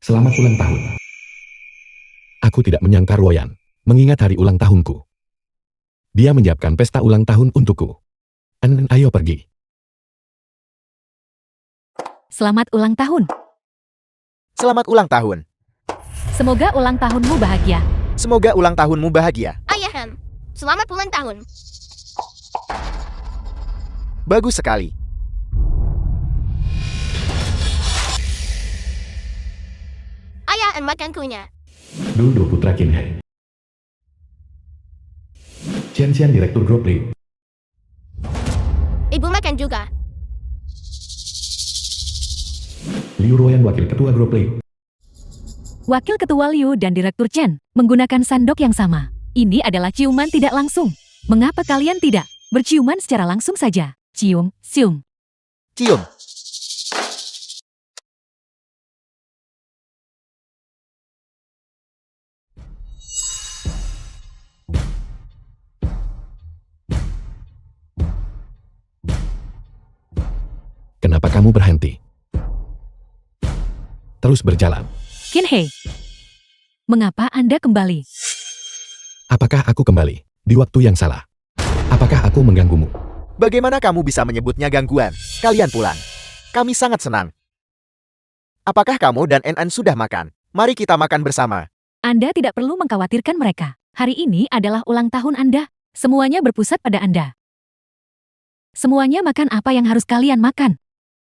Selamat ulang tahun. Aku tidak menyangka Ruoyan mengingat hari ulang tahunku. Dia menyiapkan pesta ulang tahun untukku. Ayo pergi. Selamat ulang tahun. Selamat ulang tahun. Semoga ulang tahunmu bahagia. Semoga ulang tahunmu bahagia. Ayaham, selamat ulang tahun. Bagus sekali. Ayah makan kunyah. Dudu putra Kinhe. Xian direktur grup lead. Ibu makan juga. Liu Ruoyan wakil ketua grup lead. Wakil Ketua Liu dan Direktur Chen menggunakan sandok yang sama. Ini adalah ciuman tidak langsung. Mengapa kalian tidak berciuman secara langsung saja? Cium, cium. Cium. Kenapa kamu berhenti? Terus berjalan. Kinhe, mengapa Anda kembali? Apakah aku kembali di waktu yang salah? Apakah aku mengganggumu? Bagaimana kamu bisa menyebutnya gangguan? Kalian pulang. Kami sangat senang. Apakah kamu dan Enan sudah makan? Mari kita makan bersama. Anda tidak perlu mengkhawatirkan mereka. Hari ini adalah ulang tahun Anda. Semuanya berpusat pada Anda. Semuanya makan apa yang harus kalian makan.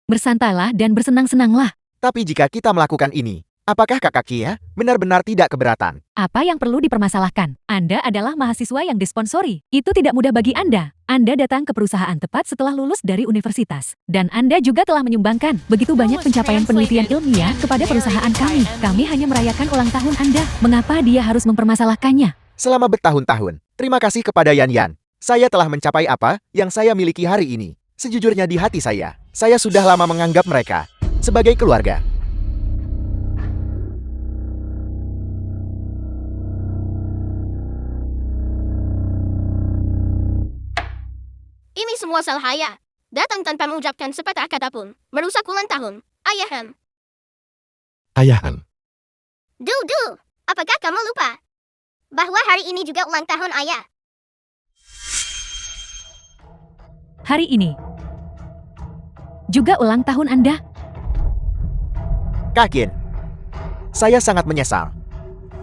Bersantailah dan bersenang-senanglah. Tapi jika kita melakukan ini, apakah kakak Kia benar-benar tidak keberatan? Apa yang perlu dipermasalahkan? Anda adalah mahasiswa yang disponsori. Itu tidak mudah bagi Anda. Anda datang ke perusahaan tepat setelah lulus dari universitas. Dan Anda juga telah menyumbangkan begitu banyak pencapaian penelitian ilmiah kepada perusahaan kami. Kami hanya merayakan ulang tahun Anda. Mengapa dia harus mempermasalahkannya? Selama bertahun-tahun, terima kasih kepada Yan Yan. Saya telah mencapai apa yang saya miliki hari ini. Sejujurnya di hati saya sudah lama menganggap mereka sebagai keluarga. Ini semua salah ayah. Datang tanpa mengucapkan sepatah kata pun. Merusak ulang tahun. Ayaham. Ayahan. Dudu, apakah kamu lupa bahwa hari ini juga ulang tahun ayah? Hari ini juga ulang tahun Anda. Kakin, saya sangat menyesal.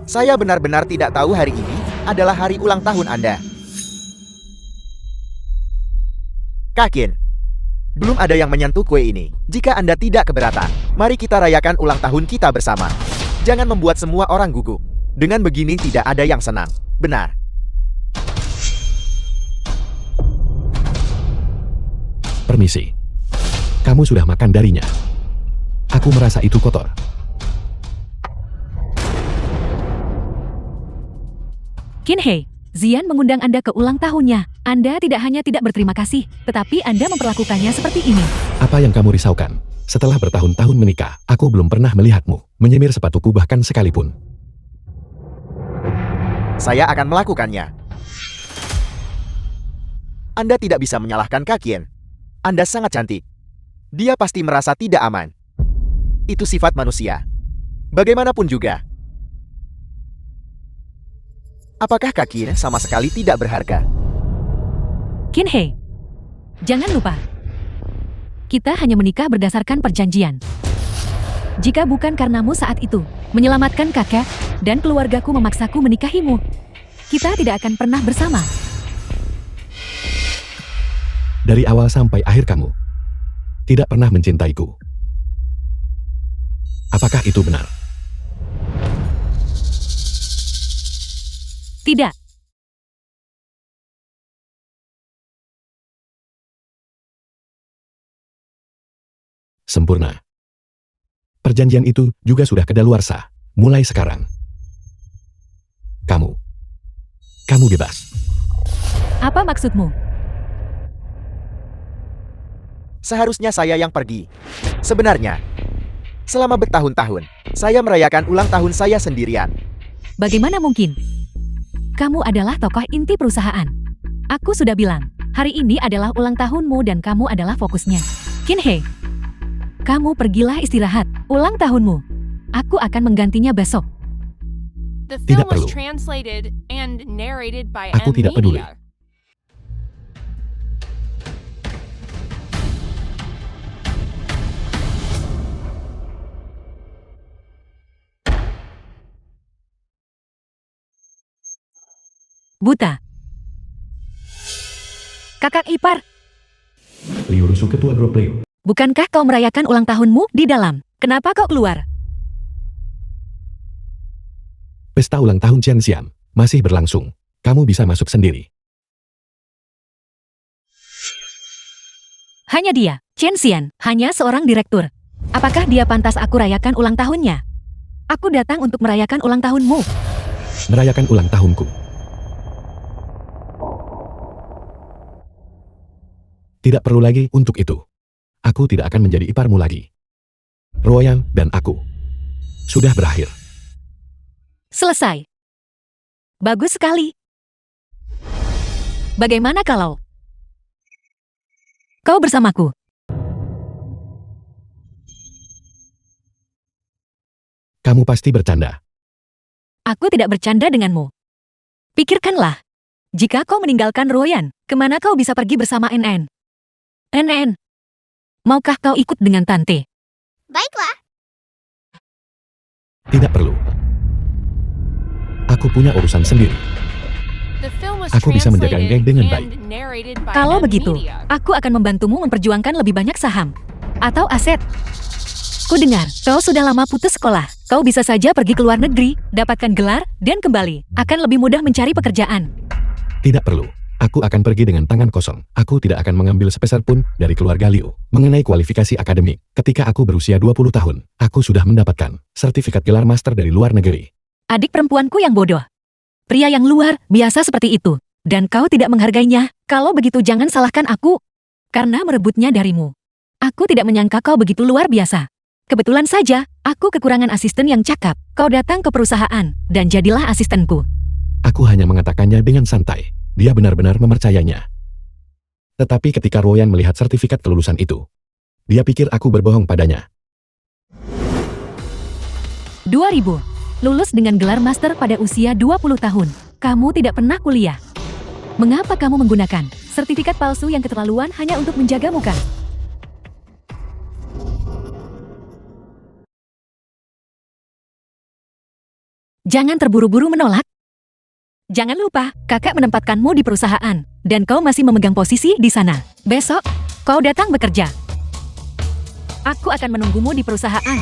Saya benar-benar tidak tahu hari ini adalah hari ulang tahun Anda. Kakin, belum ada yang menyentuh kue ini. Jika Anda tidak keberatan, mari kita rayakan ulang tahun kita bersama. Jangan membuat semua orang gugup. Dengan begini tidak ada yang senang. Benar. Permisi. Kamu sudah makan darinya. Aku merasa itu kotor. Kinhe, Zian mengundang Anda ke ulang tahunnya. Anda tidak hanya tidak berterima kasih, tetapi Anda memperlakukannya seperti ini. Apa yang kamu risaukan? Setelah bertahun-tahun menikah, aku belum pernah melihatmu menyemir sepatuku bahkan sekalipun. Saya akan melakukannya. Anda tidak bisa menyalahkan Kakien. Anda sangat cantik. Dia pasti merasa tidak aman. Itu sifat manusia. Bagaimanapun juga. Apakah Kakien sama sekali tidak berharga? Kinhe, jangan lupa. Kita hanya menikah berdasarkan perjanjian. Jika bukan karenamu saat itu, menyelamatkan kakek dan keluargaku memaksaku menikahimu, kita tidak akan pernah bersama. Dari awal sampai akhir kamu tidak pernah mencintaiku. Apakah itu benar? Tidak. Sempurna. Perjanjian itu juga sudah kadaluarsa. Mulai sekarang. Kamu bebas. Apa maksudmu? Seharusnya saya yang pergi. Sebenarnya, selama bertahun-tahun, saya merayakan ulang tahun saya sendirian. Bagaimana mungkin? Kamu adalah tokoh inti perusahaan. Aku sudah bilang, hari ini adalah ulang tahunmu dan kamu adalah fokusnya. Kinhe, kamu pergilah istirahat. Ulang tahunmu Aku akan menggantinya besok. The Tidak film was perlu. translated and narrated by Aku M tidak peduli. Media. Buta. Kakak ipar, Liu Rusu ketua grup Liu. bukankah kau merayakan ulang tahunmu di dalam? Kenapa kau keluar? Pesta ulang tahun Xian masih berlangsung. Kamu bisa masuk sendiri. Hanya dia, Chen Xian, hanya seorang direktur. Apakah dia pantas aku rayakan ulang tahunnya? Aku datang untuk merayakan ulang tahunmu. Merayakan ulang tahunku. Tidak perlu lagi untuk itu. Aku tidak akan menjadi iparmu lagi. Ruoyan dan aku sudah berakhir. Selesai. Bagus sekali. Bagaimana kalau kau bersamaku? Kamu pasti bercanda. Aku tidak bercanda denganmu. Pikirkanlah. Jika kau meninggalkan Ruoyan, kemana kau bisa pergi bersama NN? NN, maukah kau ikut dengan Tante? Baiklah, Tidak perlu. Aku punya urusan sendiri. The film was Aku bisa menjaga translated geng dengan baik. and narrated by Kalau M begitu, Media. aku akan membantumu memperjuangkan lebih banyak saham. Atau aset. Kudengar, kau sudah lama putus sekolah. Kau bisa saja pergi ke luar negeri, dapatkan gelar, dan kembali. Akan lebih mudah mencari pekerjaan. Tidak perlu. Aku akan pergi dengan tangan kosong. Aku tidak akan mengambil sepeser pun dari keluarga Liu. Mengenai kualifikasi akademik, ketika aku berusia 20 tahun, aku sudah mendapatkan sertifikat gelar master dari luar negeri. Adik perempuanku yang bodoh. Pria yang luar biasa seperti itu. Dan kau tidak menghargainya. Kalau begitu jangan salahkan aku. Karena merebutnya darimu. Aku tidak menyangka kau begitu luar biasa. Kebetulan saja, aku kekurangan asisten yang cakap. Kau datang ke perusahaan, dan jadilah asistenku. Aku hanya mengatakannya dengan santai. Dia benar-benar mempercayainya. Tetapi ketika Ruoyan melihat sertifikat kelulusan itu, dia pikir aku berbohong padanya. 2000. Lulus dengan gelar master pada usia 20 tahun. Kamu tidak pernah kuliah. Mengapa kamu menggunakan sertifikat palsu yang keterlaluan hanya untuk menjaga muka? Jangan terburu-buru menolak. Jangan lupa, kakak menempatkanmu di perusahaan, dan kau masih memegang posisi di sana. Besok, kau datang bekerja. Aku akan menunggumu di perusahaan.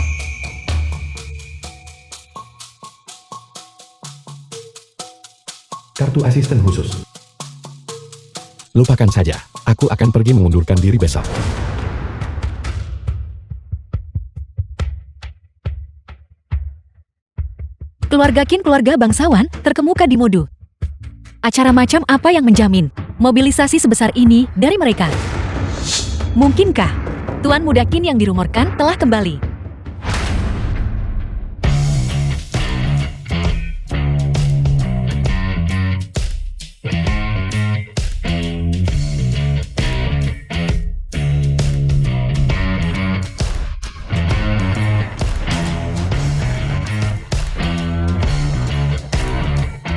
Kartu asisten khusus. Lupakan saja, aku akan pergi mengundurkan diri besok. Keluarga Qin keluarga bangsawan terkemuka di Modu. Acara macam apa yang menjamin mobilisasi sebesar ini dari mereka? Mungkinkah Tuan Muda Qin yang dirumorkan telah kembali?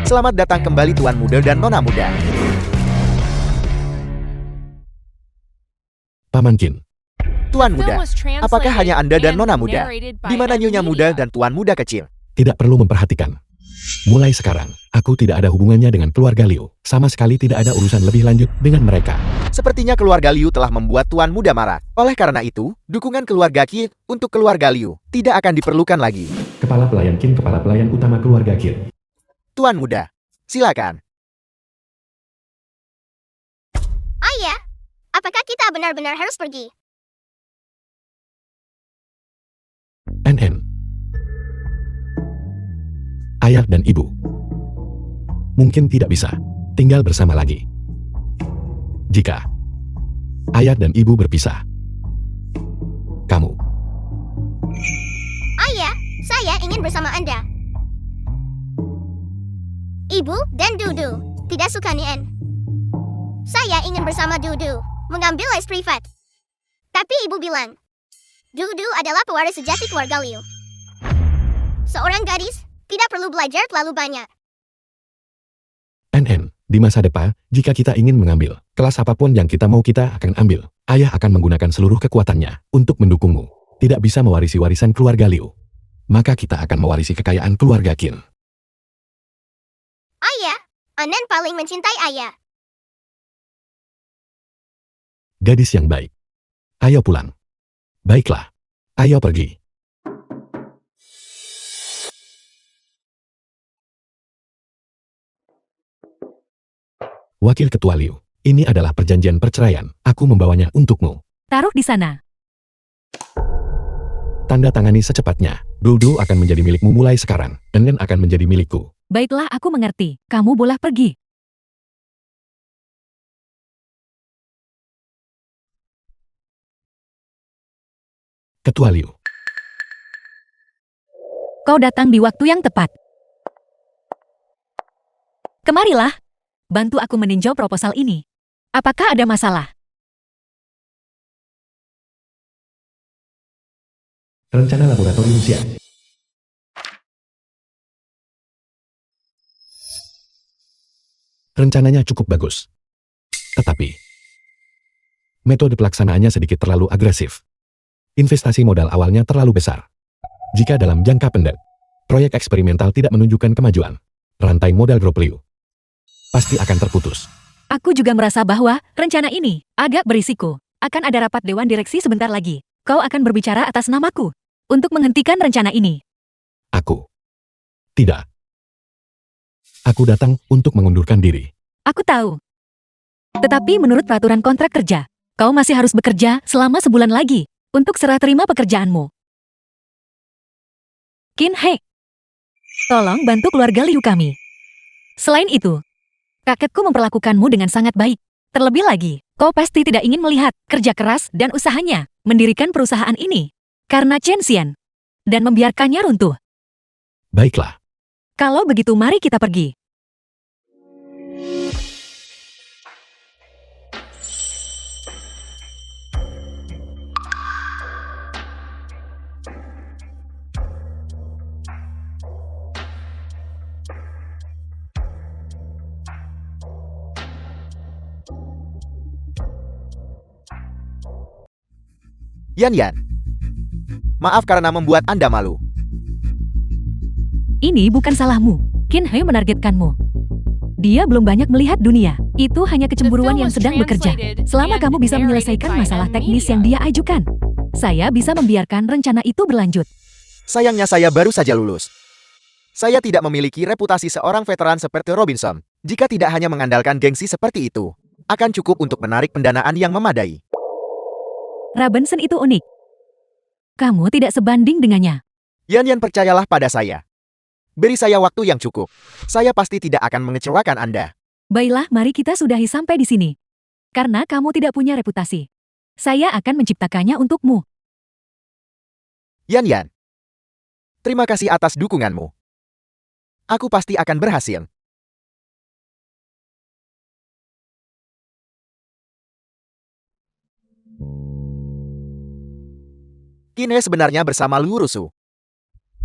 Selamat datang kembali Tuan Muda dan Nona Muda. Paman Qin, Tuan The film Muda, was translated apakah hanya Anda dan and Nona Muda? narrated by Di mana M Nyonya Muda Media. dan Tuan Muda kecil? tidak perlu memperhatikan. Mulai sekarang, aku tidak ada hubungannya dengan keluarga Liu. Sama sekali tidak ada urusan lebih lanjut dengan mereka. Sepertinya keluarga Liu telah membuat Tuan Muda marah. Oleh karena itu, dukungan keluarga Qin untuk keluarga Liu tidak akan diperlukan lagi. Kepala pelayan Qin, kepala pelayan utama keluarga Qin. Tuan Muda, silakan. Ayah, apakah kita benar-benar harus pergi? NN. Ayah dan ibu. Mungkin tidak bisa tinggal bersama lagi. Jika ayah dan ibu berpisah, kamu Ayah, saya ingin bersama Anda. Ibu dan Dudu tidak suka Nien. Saya ingin bersama Dudu, mengambil les privat. Tapi ibu bilang, Dudu adalah pewaris sejati keluarga Liu. Seorang gadis tidak perlu belajar terlalu banyak. NN, di masa depan, jika kita ingin mengambil kelas apapun yang kita mau kita akan ambil. Ayah akan menggunakan seluruh kekuatannya untuk mendukungmu. Tidak bisa mewarisi warisan keluarga Liu. Maka kita akan mewarisi kekayaan keluarga Qin. Ayah, Anen paling mencintai ayah. Gadis yang baik. Ayo pulang. Baiklah. Ayo pergi. Wakil Ketua Liu, ini adalah perjanjian perceraian. Aku membawanya untukmu. Taruh di sana. Tanda tangani secepatnya. Dodo akan menjadi milikmu mulai sekarang. Enen akan menjadi milikku. Baiklah, aku mengerti. Kamu boleh pergi. Ketua Liu. Kau datang di waktu yang tepat. Kemarilah. Bantu aku meninjau proposal ini. Apakah ada masalah? Rencana laboratorium siap. Rencananya cukup bagus. Tetapi, metode pelaksanaannya sedikit terlalu agresif. Investasi modal awalnya terlalu besar. Jika dalam jangka pendek, proyek eksperimental tidak menunjukkan kemajuan, rantai modal grup Liu pasti akan terputus. Aku juga merasa bahwa rencana ini agak berisiko. Akan ada rapat dewan direksi sebentar lagi. Kau akan berbicara atas namaku untuk menghentikan rencana ini. Aku tidak. Aku datang untuk mengundurkan diri. Aku tahu. Tetapi menurut peraturan kontrak kerja, kau masih harus bekerja selama sebulan lagi untuk serah terima pekerjaanmu. Qin He, tolong bantu keluarga Liu kami. Selain itu, kakekku memperlakukanmu dengan sangat baik. Terlebih lagi, kau pasti tidak ingin melihat kerja keras dan usahanya mendirikan perusahaan ini karena Chen Xian dan membiarkannya runtuh. Baiklah. Kalau begitu mari kita pergi. Yan Yan. Maaf karena membuat Anda malu. Ini bukan salahmu. Qin He menargetkanmu. Dia belum banyak melihat dunia. Itu hanya kecemburuan yang sedang bekerja. Selama kamu bisa menyelesaikan masalah teknis yang dia ajukan, saya bisa membiarkan rencana itu berlanjut. Sayangnya saya baru saja lulus. Saya tidak memiliki reputasi seorang veteran seperti Robinson. Jika tidak hanya mengandalkan gengsi seperti itu, akan cukup untuk menarik pendanaan yang memadai. Robinson itu unik. Kamu tidak sebanding dengannya. Yan Yan, percayalah pada saya. Beri saya waktu yang cukup. Saya pasti tidak akan mengecewakan Anda. Baiklah, mari kita sudahi sampai di sini. Karena kamu tidak punya reputasi, saya akan menciptakannya untukmu. Yan Yan. Terima kasih atas dukunganmu. Aku pasti akan berhasil. Qin He sebenarnya bersama Lu Rusu.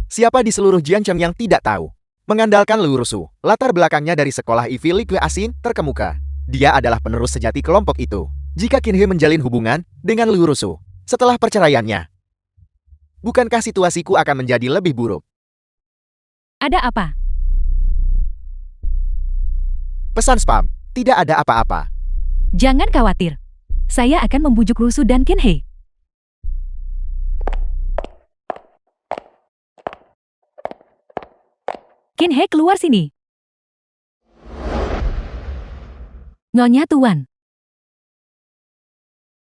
Siapa di seluruh Jiangcheng yang tidak tahu? Mengandalkan Lu Rusu, latar belakangnya dari sekolah Ivy League Asin terkemuka. Dia adalah penerus sejati kelompok itu. Jika Qin He menjalin hubungan dengan Lu Rusu setelah perceraiannya, bukankah situasiku akan menjadi lebih buruk? Ada apa? Pesan spam, tidak ada apa-apa. Jangan khawatir. Saya akan membujuk Rusu dan Qin He. Qin He, keluar sini. Nyonya Tuan.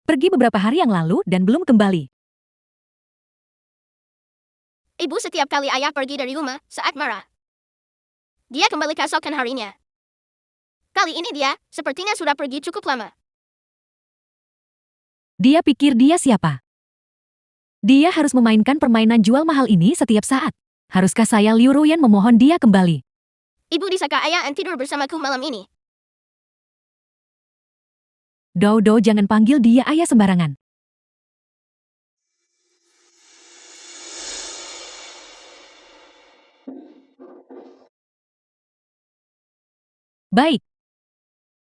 Pergi beberapa hari yang lalu dan belum kembali. Ibu setiap kali ayah pergi dari rumah saat marah, dia kembali keesokan harinya. Kali ini dia sepertinya sudah pergi cukup lama. Dia pikir dia siapa? Dia harus memainkan permainan jual mahal ini setiap saat. Haruskah saya Liu Ruyan memohon dia kembali? Ibu disangka ayah yang tidur bersamaku malam ini. Dodo, jangan panggil dia ayah sembarangan. Baik.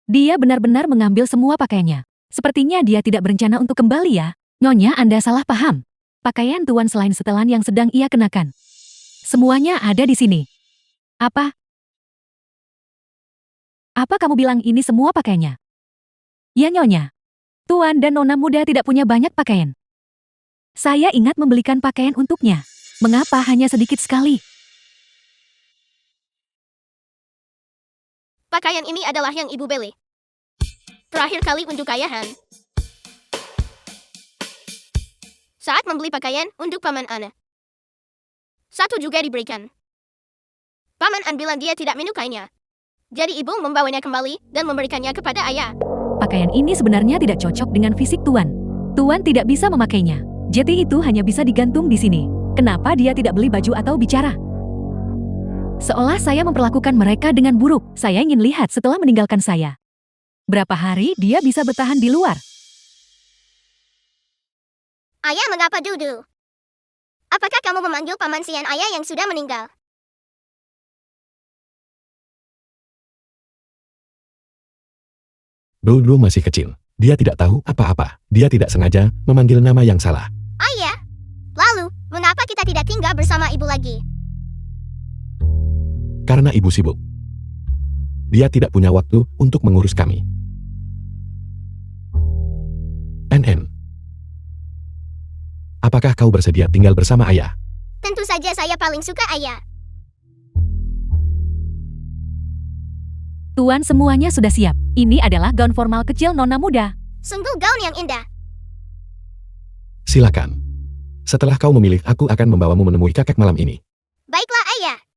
Dia benar-benar mengambil semua pakaiannya. Sepertinya dia tidak berencana untuk kembali ya. Nyonya, Anda salah paham. Pakaian tuan selain setelan yang sedang ia kenakan. Semuanya ada di sini. Apa? Apa kamu bilang ini semua pakaiannya? Ya nyonya. Tuan dan nona muda tidak punya banyak pakaian. Saya ingat membelikan pakaian untuknya. Mengapa hanya sedikit sekali? Pakaian ini adalah yang ibu beli. Terakhir kali untuk ayahan. Saat membeli pakaian untuk paman Ana. Satu juga diberikan. Paman An bilang dia tidak menyukainya. Jadi ibu membawanya kembali dan memberikannya kepada ayah. Pakaian ini sebenarnya tidak cocok dengan fisik tuan. Tuan tidak bisa memakainya. Jeti itu hanya bisa digantung di sini. Kenapa dia tidak beli baju atau bicara? Seolah saya memperlakukan mereka dengan buruk. Saya ingin lihat setelah meninggalkan saya. Berapa hari dia bisa bertahan di luar? Ayah mengapa duduk? Apakah kamu memanggil paman Sian ayah yang sudah meninggal? Dulu masih kecil. Dia tidak tahu apa-apa. Dia tidak sengaja memanggil nama yang salah. Ayah. Lalu, mengapa kita tidak tinggal bersama ibu lagi? Karena ibu sibuk. Dia tidak punya waktu untuk mengurus kami. NN. Apakah kau bersedia tinggal bersama ayah? Tentu saja saya paling suka ayah. Tuan, semuanya sudah siap. Ini adalah gaun formal kecil nona muda. Sungguh gaun yang indah. Silakan. Setelah kau memilih, aku akan membawamu menemui kakek malam ini. Baiklah ayah.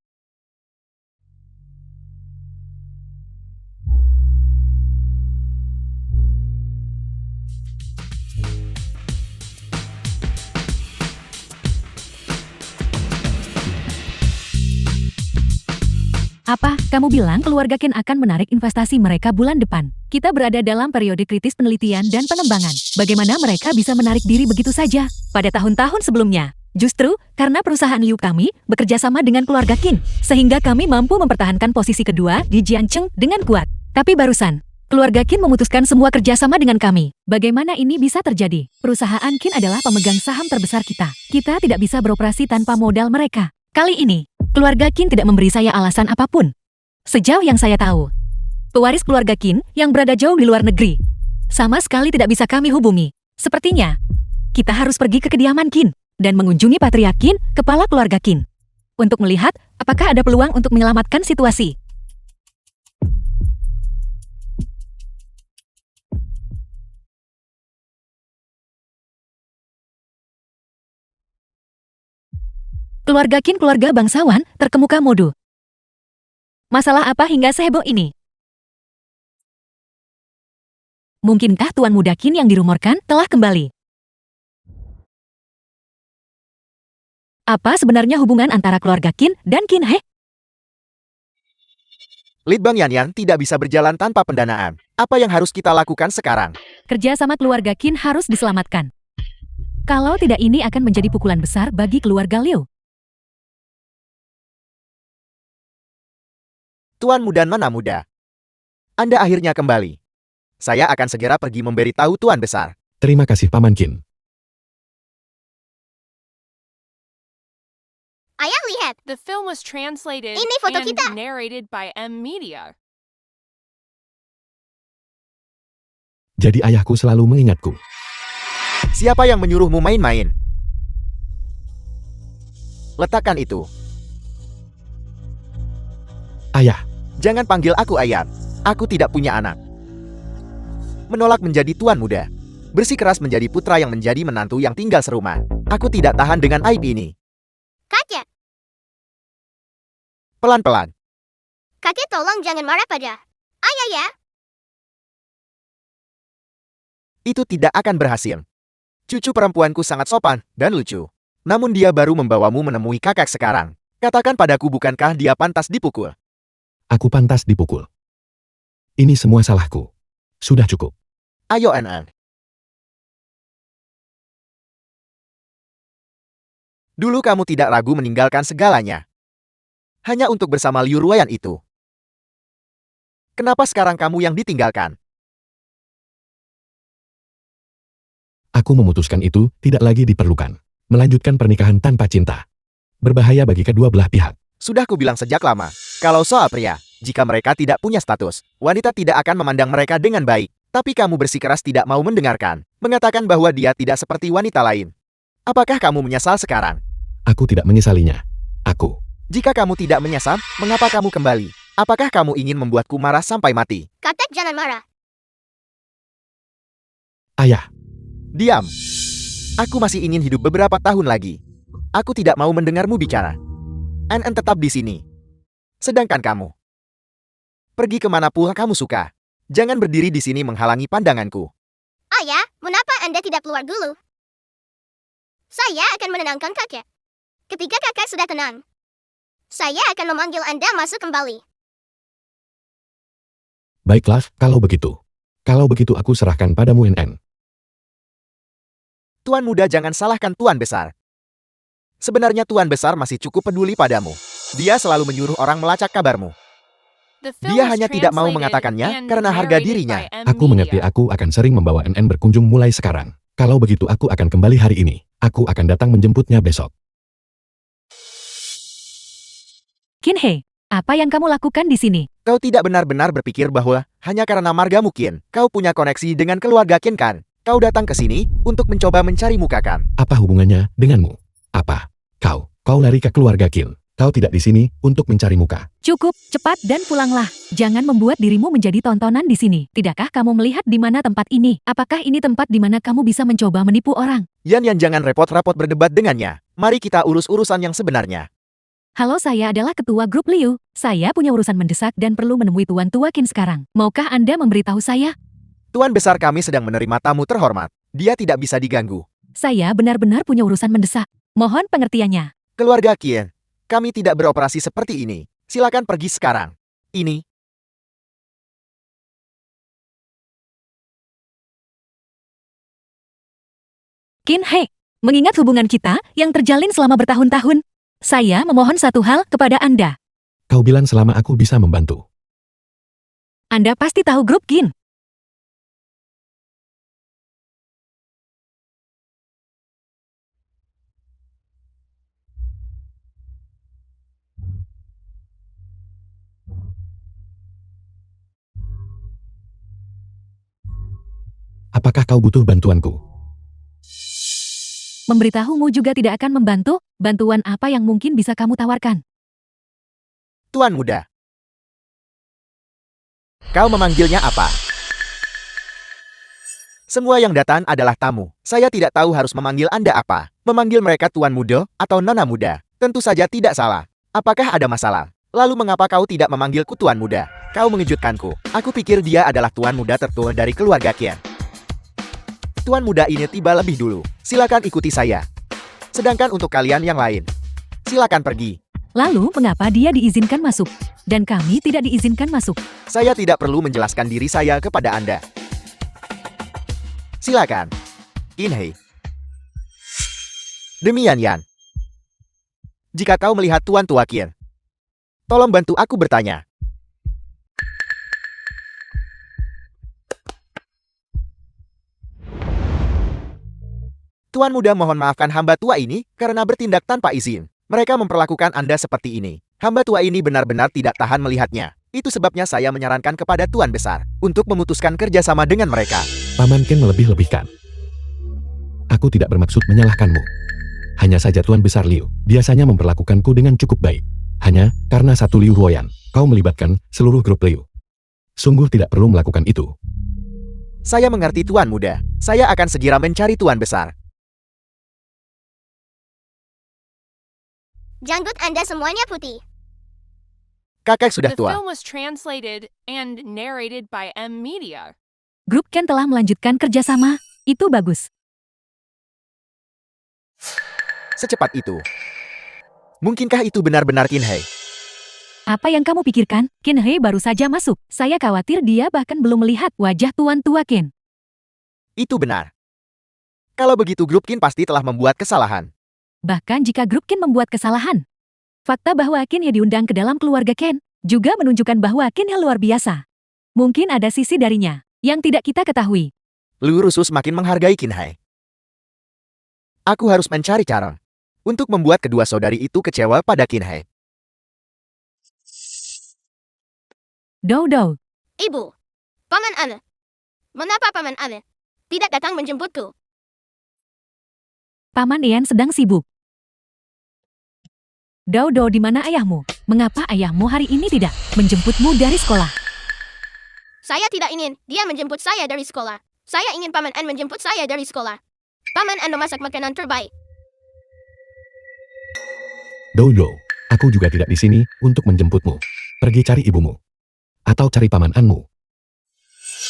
Apa, kamu bilang keluarga Kin akan menarik investasi mereka bulan depan? Kita berada dalam periode kritis penelitian dan pengembangan. Bagaimana mereka bisa menarik diri begitu saja? Pada tahun-tahun sebelumnya, justru karena perusahaan Liu kami bekerja sama dengan keluarga Qin, sehingga kami mampu mempertahankan posisi kedua di Jiangcheng dengan kuat. Tapi barusan, keluarga Qin memutuskan semua kerjasama dengan kami. Bagaimana ini bisa terjadi? Perusahaan Qin adalah pemegang saham terbesar kita. Kita tidak bisa beroperasi tanpa modal mereka. Kali ini, keluarga Qin tidak memberi saya alasan apapun. Sejauh yang saya tahu, pewaris keluarga Qin yang berada jauh di luar negeri sama sekali tidak bisa kami hubungi. Sepertinya, kita harus pergi ke kediaman Qin dan mengunjungi Patriark Qin, kepala keluarga Qin, untuk melihat apakah ada peluang untuk menyelamatkan situasi. Keluarga Qin, keluarga bangsawan, terkemuka mode. Masalah apa hingga seheboh ini? Mungkinkah Tuan Muda Qin yang dirumorkan telah kembali? Apa sebenarnya hubungan antara keluarga Qin dan Qin He? Litbang Yan tidak bisa berjalan tanpa pendanaan. Apa yang harus kita lakukan sekarang? Kerja sama keluarga Qin harus diselamatkan. Kalau tidak, ini akan menjadi pukulan besar bagi keluarga Liu. Tuan muda Nona muda. Anda akhirnya kembali. Saya akan segera pergi memberitahu Tuan Besar. Terima kasih Paman Qin. Ayah lihat. The film was translated Ini foto and kita. narrated by M Media. Jadi ayahku selalu mengingatku. Siapa yang menyuruhmu main-main? Letakkan itu. Ayah, Jangan panggil aku ayah. Aku tidak punya anak. Menolak menjadi tuan muda. Bersikeras menjadi putra yang menjadi menantu yang tinggal serumah. Aku tidak tahan dengan aib ini. Kakek. Pelan-pelan. Kakek tolong jangan marah pada ayah ya. Itu tidak akan berhasil. Cucu perempuanku sangat sopan dan lucu. Namun dia baru membawamu menemui kakak sekarang. Katakan padaku, bukankah dia pantas dipukul? aku pantas dipukul. Ini semua salahku. Sudah cukup. Ayo NN. Dulu kamu tidak ragu meninggalkan segalanya. Hanya untuk bersama Liu Ruoyan itu. Kenapa sekarang kamu yang ditinggalkan? Aku memutuskan itu tidak lagi diperlukan. Melanjutkan pernikahan tanpa cinta. Berbahaya bagi kedua belah pihak. Sudah kubilang sejak lama, kalau soal pria, jika mereka tidak punya status, wanita tidak akan memandang mereka dengan baik. Tapi kamu bersikeras tidak mau mendengarkan, mengatakan bahwa dia tidak seperti wanita lain. Apakah kamu menyesal sekarang? Aku tidak menyesalinya. Aku. Jika kamu tidak menyesal, mengapa kamu kembali? Apakah kamu ingin membuatku marah sampai mati? Kakek jangan marah. Ayah. Diam. Aku masih ingin hidup beberapa tahun lagi. Aku tidak mau mendengarmu bicara. NN tetap di sini. Sedangkan kamu, pergi kemanapun kamu suka. Jangan berdiri di sini menghalangi pandanganku. Ayah, mengapa Anda tidak keluar dulu? Saya akan menenangkan kakek. Ketika kakek sudah tenang, saya akan memanggil Anda masuk kembali. Baiklah, kalau begitu. Kalau begitu aku serahkan padamu NN. Tuan muda jangan salahkan Tuan besar. Sebenarnya Tuan besar masih cukup peduli padamu. Dia selalu menyuruh orang melacak kabarmu. The film Dia was hanya tidak mau translated mengatakannya and karena harga narrated dirinya. by M Aku mengerti Media. aku akan sering membawa NN berkunjung mulai sekarang. Kalau begitu aku akan kembali hari ini. Aku akan datang menjemputnya besok. Kinhei, apa yang kamu lakukan di sini? Kau tidak benar-benar berpikir bahwa hanya karena marga mungkin kau punya koneksi dengan keluarga Qin kan? Kau datang ke sini untuk mencoba mencari muka kan? Apa hubungannya denganmu? Apa? Kau lari ke keluarga Qin. Kau tidak di sini untuk mencari muka. Cukup, cepat dan pulanglah. Jangan membuat dirimu menjadi tontonan di sini. Tidakkah kamu melihat di mana tempat ini? Apakah ini tempat di mana kamu bisa mencoba menipu orang? Yan jangan repot-repot berdebat dengannya. Mari kita urus urusan yang sebenarnya. Halo, saya adalah ketua grup Liu. Saya punya urusan mendesak dan perlu menemui Tuan Tua Qin sekarang. Maukah Anda memberitahu saya? Tuan besar kami sedang menerima tamu terhormat. Dia tidak bisa diganggu. Saya benar-benar punya urusan mendesak. Mohon pengertiannya. Keluarga Qin, kami tidak beroperasi seperti ini. Silakan pergi sekarang. Ini. Kinhei, mengingat hubungan kita yang terjalin selama bertahun-tahun, saya memohon satu hal kepada Anda. Kau bilang selama aku bisa membantu. Anda pasti tahu grup Qin. Apakah kau butuh bantuanku? Memberitahumu juga tidak akan membantu. Bantuan apa yang mungkin bisa kamu tawarkan? Tuan muda. Kau memanggilnya apa? Semua yang datang adalah tamu. Saya tidak tahu harus memanggil Anda apa. Memanggil mereka Tuan Muda atau Nona Muda. Tentu saja tidak salah. Apakah ada masalah? Lalu mengapa kau tidak memanggilku Tuan Muda? Kau mengejutkanku. Aku pikir dia adalah Tuan Muda tertua dari keluarga Qin. Tuan Muda ini tiba lebih dulu. Silakan ikuti saya. Sedangkan untuk kalian yang lain, silakan pergi. Lalu, mengapa dia diizinkan masuk? Dan kami tidak diizinkan masuk. Saya tidak perlu menjelaskan diri saya kepada Anda. Silakan. Kinhei. Demian Yan. Jika kau melihat Tuan Tua Qin, tolong bantu aku bertanya. Tuan muda mohon maafkan hamba tua ini karena bertindak tanpa izin. Mereka memperlakukan Anda seperti ini. Hamba tua ini benar-benar tidak tahan melihatnya. Itu sebabnya saya menyarankan kepada Tuan Besar untuk memutuskan kerjasama dengan mereka. Paman Ken melebih-lebihkan. Aku tidak bermaksud menyalahkanmu. Hanya saja Tuan Besar Liu biasanya memperlakukanku dengan cukup baik. Hanya karena satu Liu Huoyan, kau melibatkan seluruh grup Liu. Sungguh tidak perlu melakukan itu. Saya mengerti Tuan Muda. Saya akan segera mencari Tuan Besar. Janggut Anda semuanya putih. Kakek sudah The tua. film was translated and narrated by M Media. Grup Ken telah melanjutkan kerjasama. Itu bagus. Secepat itu. Mungkinkah itu benar-benar Kinhei? Apa yang kamu pikirkan? Kinhei baru saja masuk. Saya khawatir dia bahkan belum melihat wajah Tuan Tua Qin. Itu benar. Kalau begitu grup Qin pasti telah membuat kesalahan. Bahkan jika grup Qin membuat kesalahan. Fakta bahwa Kinhei diundang ke dalam keluarga Ken juga menunjukkan bahwa Kinhei luar biasa. Mungkin ada sisi darinya yang tidak kita ketahui. Liu Rusu semakin menghargai Qin He. Aku harus mencari cara untuk membuat kedua saudari itu kecewa pada Qin He. Dou Dou, Ibu, Paman Ane. Mengapa Paman Ane tidak datang menjemputku? Paman Ian sedang sibuk. Dou Dou, di mana ayahmu? Mengapa ayahmu hari ini tidak menjemputmu dari sekolah? Saya tidak ingin dia menjemput saya dari sekolah. Saya ingin Paman An menjemput saya dari sekolah. Paman An memasak makanan terbaik. Dodo, aku juga tidak di sini untuk menjemputmu. Pergi cari ibumu. Atau cari paman Anmu.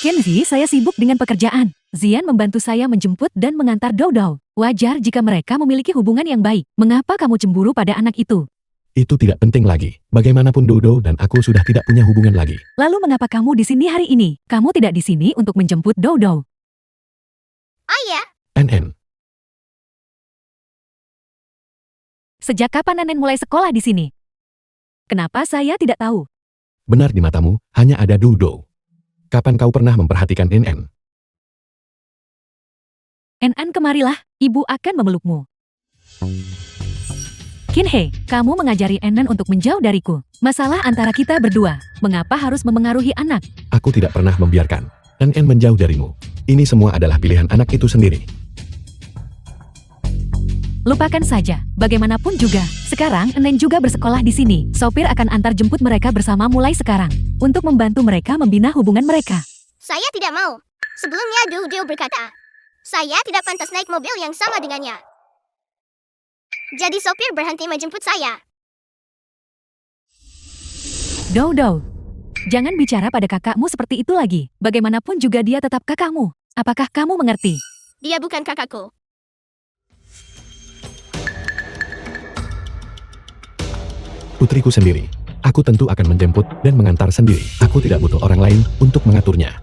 Kenzi, saya sibuk dengan pekerjaan. Zian membantu saya menjemput dan mengantar Dou Dou. Wajar jika mereka memiliki hubungan yang baik. Mengapa kamu cemburu pada anak itu? Itu tidak penting lagi. Bagaimanapun Dodo dan aku sudah tidak punya hubungan lagi. Lalu mengapa kamu di sini hari ini? Kamu tidak di sini untuk menjemput Dou Dou. Ayah, NN. Sejak kapan Nenek mulai sekolah di sini? Kenapa saya tidak tahu? Benar di matamu, hanya ada Dodo. Kapan kau pernah memperhatikan NN? NN, kemarilah, ibu akan memelukmu. Qin He, kamu mengajari NN untuk menjauh dariku. Masalah antara kita berdua. Mengapa harus memengaruhi anak? Aku tidak pernah membiarkan NN menjauh darimu. Ini semua adalah pilihan anak itu sendiri. Lupakan saja. Bagaimanapun juga, sekarang NN juga bersekolah di sini. Sopir akan antar jemput mereka bersama mulai sekarang. Untuk membantu mereka membina hubungan mereka. saya tidak mau. Sebelumnya Dou berkata, saya tidak pantas naik mobil yang sama dengannya. Jadi sopir berhenti menjemput saya. Dou Dou, jangan bicara pada kakakmu seperti itu lagi. Bagaimanapun juga dia tetap kakakmu. Apakah kamu mengerti? Dia bukan kakakku. Putriku sendiri. Aku tentu akan menjemput dan mengantar sendiri. Aku tidak butuh orang lain untuk mengaturnya.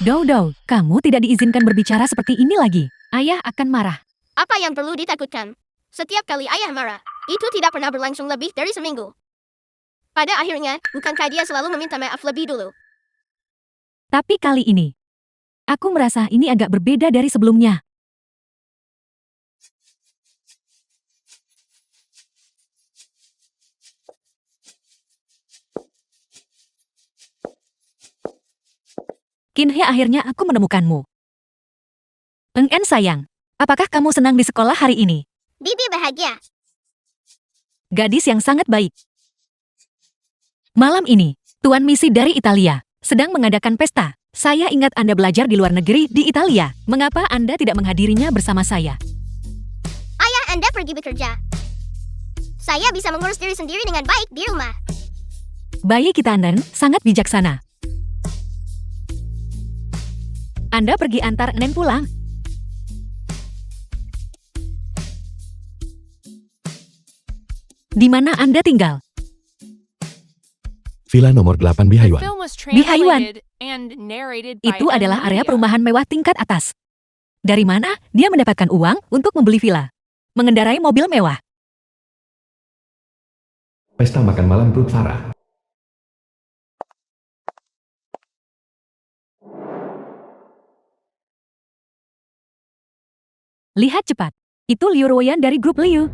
Dou Dou, kamu tidak diizinkan berbicara seperti ini lagi. Ayah akan marah. Apa yang perlu ditakutkan? Setiap kali ayah marah, itu tidak pernah berlangsung lebih dari seminggu. Pada akhirnya, bukankah dia selalu meminta maaf lebih dulu? Tapi kali ini, aku merasa ini agak berbeda dari sebelumnya. Qin He, akhirnya aku menemukanmu. Eng En sayang, apakah kamu senang di sekolah hari ini? Bibi bahagia. Gadis yang sangat baik. Malam ini, Tuan Misi dari Italia sedang mengadakan pesta. Saya ingat Anda belajar di luar negeri di Italia. Mengapa Anda tidak menghadirinya bersama saya? Ayah Anda pergi bekerja. Saya bisa mengurus diri sendiri dengan baik di rumah. Bayi kita Nen sangat bijaksana. Anda pergi antar Nen pulang. Di mana Anda tinggal? Villa nomor 8 The Bihayuan. film was Bihayuan. translated and narrated by Itu adalah area Emilia. perumahan mewah tingkat atas. Dari mana dia mendapatkan uang untuk membeli villa? Mengendarai mobil mewah. Pesta makan malam grup Farah. Lihat cepat. Itu Liu Ruoyan dari grup Liu.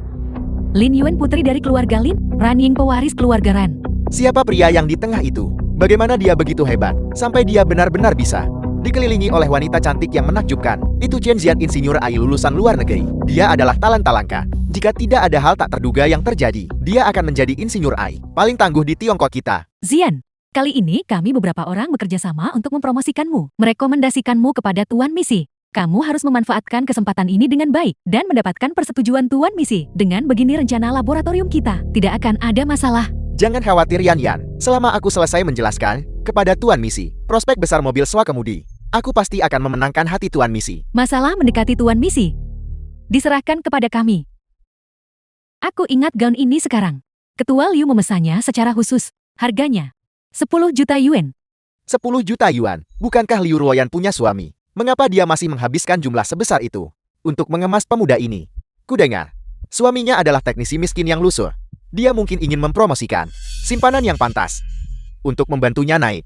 Lin Yuan putri dari keluarga Lin. Ran Ying pewaris keluarga Ran. Siapa pria yang di tengah itu? Bagaimana dia begitu hebat, sampai dia benar-benar bisa dikelilingi oleh wanita cantik yang menakjubkan? Itu Chen Zian, insinyur AI lulusan luar negeri. Dia adalah talenta langka. Jika tidak ada hal tak terduga yang terjadi, dia akan menjadi insinyur AI paling tangguh di Tiongkok kita. Zian, kali ini kami beberapa orang bekerja sama untuk mempromosikanmu, merekomendasikanmu kepada Tuan Misi. Kamu harus memanfaatkan kesempatan ini dengan baik dan mendapatkan persetujuan Tuan Misi. Dengan begini rencana laboratorium kita tidak akan ada masalah. Jangan khawatir Yan Yan, selama aku selesai menjelaskan kepada Tuan Misi prospek besar mobil swakemudi, aku pasti akan memenangkan hati Tuan Misi. Masalah mendekati Tuan Misi diserahkan kepada kami. Aku ingat gaun ini sekarang. Ketua Liu memesannya secara khusus. Harganya 10 juta yuan. 10 juta yuan, bukankah Liu Ruoyan punya suami? Mengapa dia masih menghabiskan jumlah sebesar itu untuk mengemas pemuda ini? Kudengar, Suaminya adalah teknisi miskin yang lusuh. Dia mungkin ingin mempromosikan simpanan yang pantas untuk membantunya naik.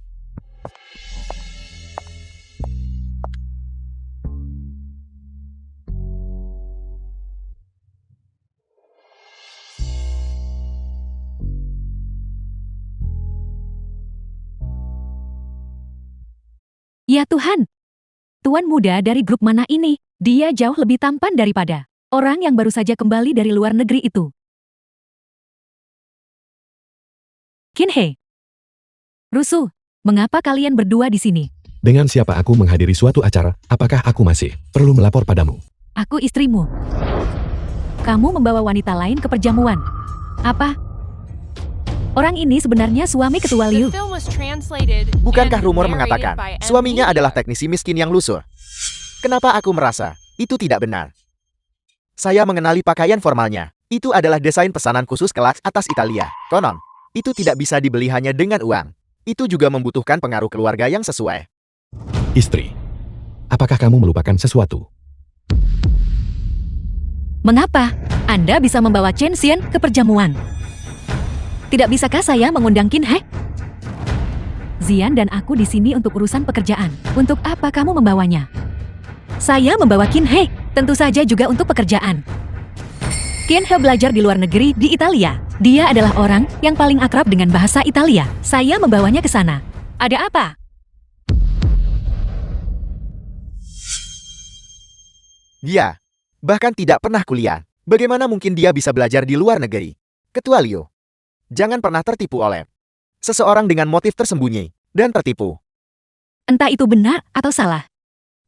Ya Tuhan! Tuan muda dari grup mana ini? Dia jauh lebih tampan daripada orang yang baru saja kembali dari luar negeri itu. Qin He. Rusu, mengapa kalian berdua di sini? Dengan siapa aku menghadiri suatu acara, apakah aku masih perlu melapor padamu? Aku istrimu. Kamu membawa wanita lain ke perjamuan. Apa? Orang ini sebenarnya suami ketua The Liu. film was translated Bukankah and rumor narrated mengatakan by M. suaminya Media? adalah teknisi miskin yang lusuh? Kenapa aku merasa itu tidak benar? Saya mengenali pakaian formalnya. Itu adalah desain pesanan khusus kelas atas Italia. Konon, itu tidak bisa dibeli hanya dengan uang. Itu juga membutuhkan pengaruh keluarga yang sesuai. Istri, apakah kamu melupakan sesuatu? Mengapa Anda bisa membawa Chen Xian ke perjamuan? Tidak bisakah saya mengundang Qin He? Zian dan aku di sini untuk urusan pekerjaan. Untuk apa kamu membawanya? Saya membawa Qin He, tentu saja juga untuk pekerjaan. Qin He belajar di luar negeri di Italia. Dia adalah orang yang paling akrab dengan bahasa Italia. Saya membawanya ke sana. Ada apa? Dia bahkan tidak pernah kuliah. Bagaimana mungkin dia bisa belajar di luar negeri? Ketua Liu, jangan pernah tertipu oleh seseorang dengan motif tersembunyi dan tertipu. Entah itu benar atau salah.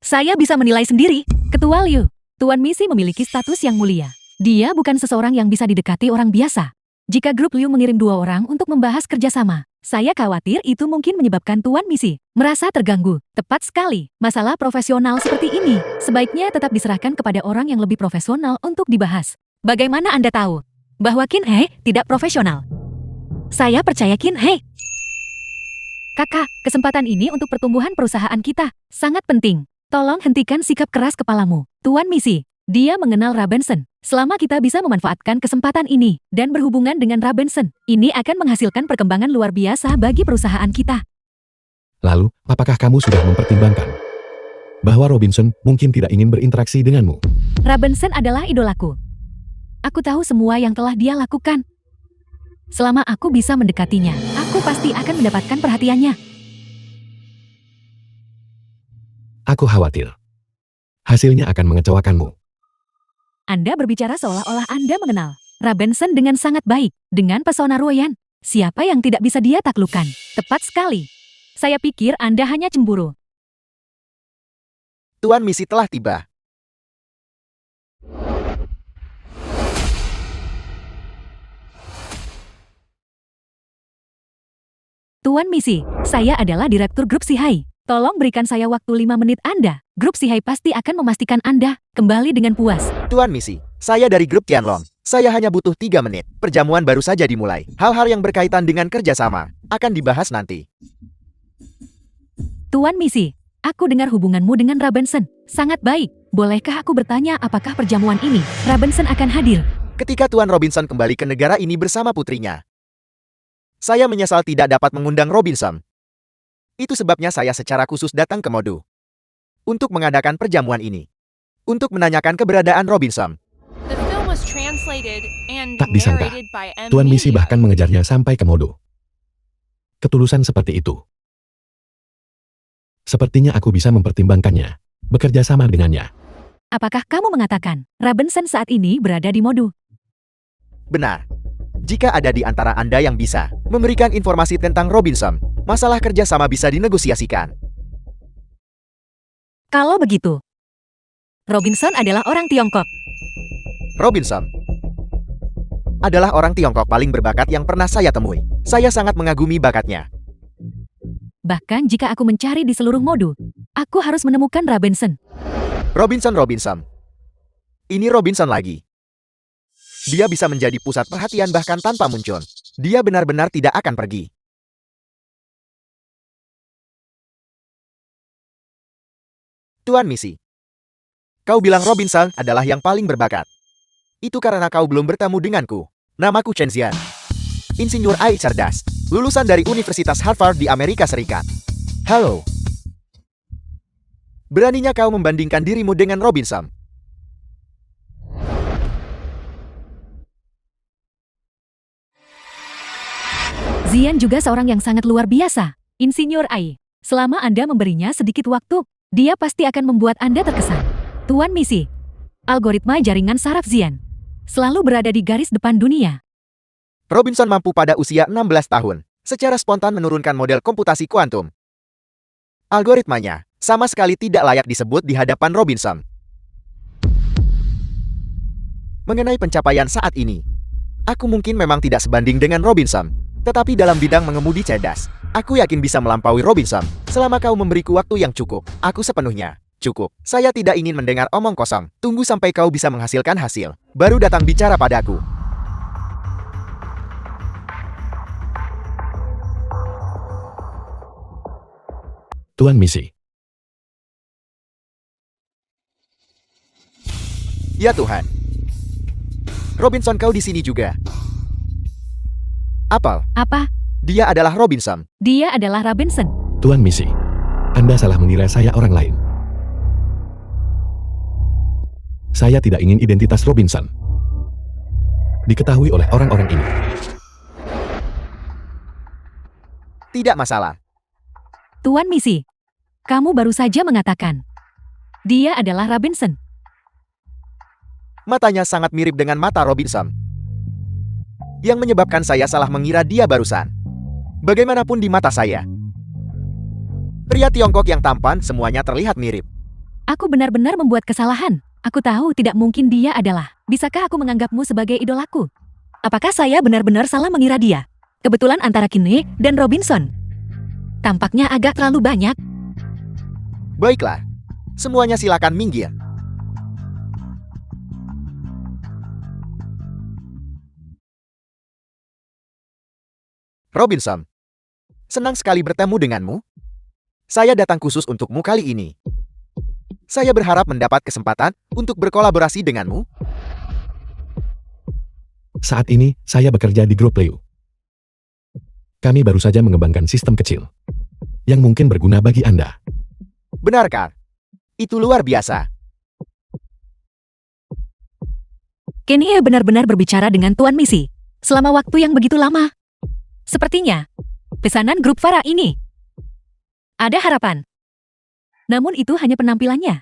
Saya bisa menilai sendiri. Ketua Liu, Tuan Misi memiliki status yang mulia. Dia bukan seseorang yang bisa didekati orang biasa. Jika grup Liu mengirim 2 orang untuk membahas kerjasama, saya khawatir itu mungkin menyebabkan Tuan Misi merasa terganggu. Tepat sekali. Masalah profesional seperti ini sebaiknya tetap diserahkan kepada orang yang lebih profesional untuk dibahas. Bagaimana Anda tahu bahwa Qin He tidak profesional? Saya percaya Qin He. Kakak, kesempatan ini untuk pertumbuhan perusahaan kita sangat penting. Tolong hentikan sikap keras kepalamu. Tuan Misi, dia mengenal Rabenson. Selama kita bisa memanfaatkan kesempatan ini dan berhubungan dengan Rabenson, ini akan menghasilkan perkembangan luar biasa bagi perusahaan kita. Lalu, apakah kamu sudah mempertimbangkan bahwa Robinson mungkin tidak ingin berinteraksi denganmu? Rabenson adalah idolaku. Aku tahu semua yang telah dia lakukan. Selama aku bisa mendekatinya, aku pasti akan mendapatkan perhatiannya. Aku khawatir hasilnya akan mengecewakanmu. Anda berbicara seolah-olah Anda mengenal Rabenson dengan sangat baik, dengan pesona Ruoyan. Siapa yang tidak bisa dia taklukkan? Tepat sekali. Saya pikir Anda hanya cemburu. Tuan Misi telah tiba. Tuan Misi, saya adalah Direktur Grup Sihai. Tolong berikan saya waktu 5 menit Anda. Grup Sihai pasti akan memastikan Anda kembali dengan puas. Tuan Misi, saya dari grup Tianlong. Saya hanya butuh 3 menit. Perjamuan baru saja dimulai. Hal-hal yang berkaitan dengan kerjasama akan dibahas nanti. Tuan Misi, aku dengar hubunganmu dengan Rabenson sangat baik. Bolehkah aku bertanya apakah perjamuan ini Rabenson akan hadir? Ketika Tuan Robinson kembali ke negara ini bersama putrinya, saya menyesal tidak dapat mengundang Robinson. Itu sebabnya saya secara khusus datang ke Modu untuk mengadakan perjamuan ini. Untuk menanyakan keberadaan Robinson. The film was translated and Tak disangka, narrated by M. Tuan Misi Media. bahkan mengejarnya sampai ke Modo. Ketulusan seperti itu. Sepertinya aku bisa mempertimbangkannya. Bekerja sama dengannya. Apakah kamu mengatakan Rabenson saat ini berada di Modu? Benar. Jika ada di antara Anda yang bisa memberikan informasi tentang Robinson, masalah kerjasama bisa dinegosiasikan. Kalau begitu, Robinson adalah orang Tiongkok. Robinson adalah orang Tiongkok paling berbakat yang pernah saya temui. Saya sangat mengagumi bakatnya. Bahkan jika aku mencari di seluruh Modu, aku harus menemukan Rabenson. Robinson. Ini Robinson lagi. Dia bisa menjadi pusat perhatian bahkan tanpa muncul. Dia benar-benar tidak akan pergi. Tuan Misi, kau bilang Robinson adalah yang paling berbakat. Itu karena kau belum bertemu denganku. Namaku Chen Zian. Insinyur AI cerdas. Lulusan dari Universitas Harvard di Amerika Serikat. Halo. Beraninya kau membandingkan dirimu dengan Robinson? Zian juga seorang yang sangat luar biasa. Insinyur AI. Selama Anda memberinya sedikit waktu, dia pasti akan membuat Anda terkesan. Tuan Misi. Algoritma jaringan saraf Zian selalu berada di garis depan dunia. Robinson mampu pada usia 16 tahun, secara spontan menurunkan model komputasi kuantum. Algoritmanya sama sekali tidak layak disebut di hadapan Robinson. Mengenai pencapaian saat ini, aku mungkin memang tidak sebanding dengan Robinson, tetapi dalam bidang mengemudi cerdas, aku yakin bisa melampaui Robinson. Selama kau memberiku waktu yang cukup, aku sepenuhnya cukup. Saya tidak ingin mendengar omong kosong. Tunggu sampai kau bisa menghasilkan hasil, baru datang bicara padaku. Tuan Misi. Ya Tuhan. Robinson, kau di sini juga. Apel, Apa? dia adalah Robinson. Dia adalah Robinson. Tuan Misi. Anda salah mengira saya orang lain. Saya tidak ingin identitas Robinson diketahui oleh orang-orang ini. Tidak masalah. Tuan Misi, kamu baru saja mengatakan dia adalah Robinson. Matanya sangat mirip dengan mata Robinson, yang menyebabkan saya salah mengira dia barusan. Bagaimanapun di mata saya, pria Tiongkok yang tampan semuanya terlihat mirip. Aku benar-benar membuat kesalahan. Aku tahu tidak mungkin dia adalah. Bisakah aku menganggapmu sebagai idolaku? Apakah saya benar-benar salah mengira dia? Kebetulan antara Kine dan Robinson tampaknya agak terlalu banyak. Baiklah, semuanya silakan minggir. Robinson, senang sekali bertemu denganmu. Saya datang khusus untukmu kali ini. Saya berharap mendapat kesempatan untuk berkolaborasi denganmu. Saat ini, saya bekerja di grup Leo. Kami baru saja mengembangkan sistem kecil yang mungkin berguna bagi Anda. Benarkah? Itu luar biasa. Kenie benar-benar berbicara dengan Tuan Misi selama waktu yang begitu lama. Sepertinya, pesanan grup Farah ini ada harapan. Namun itu hanya penampilannya.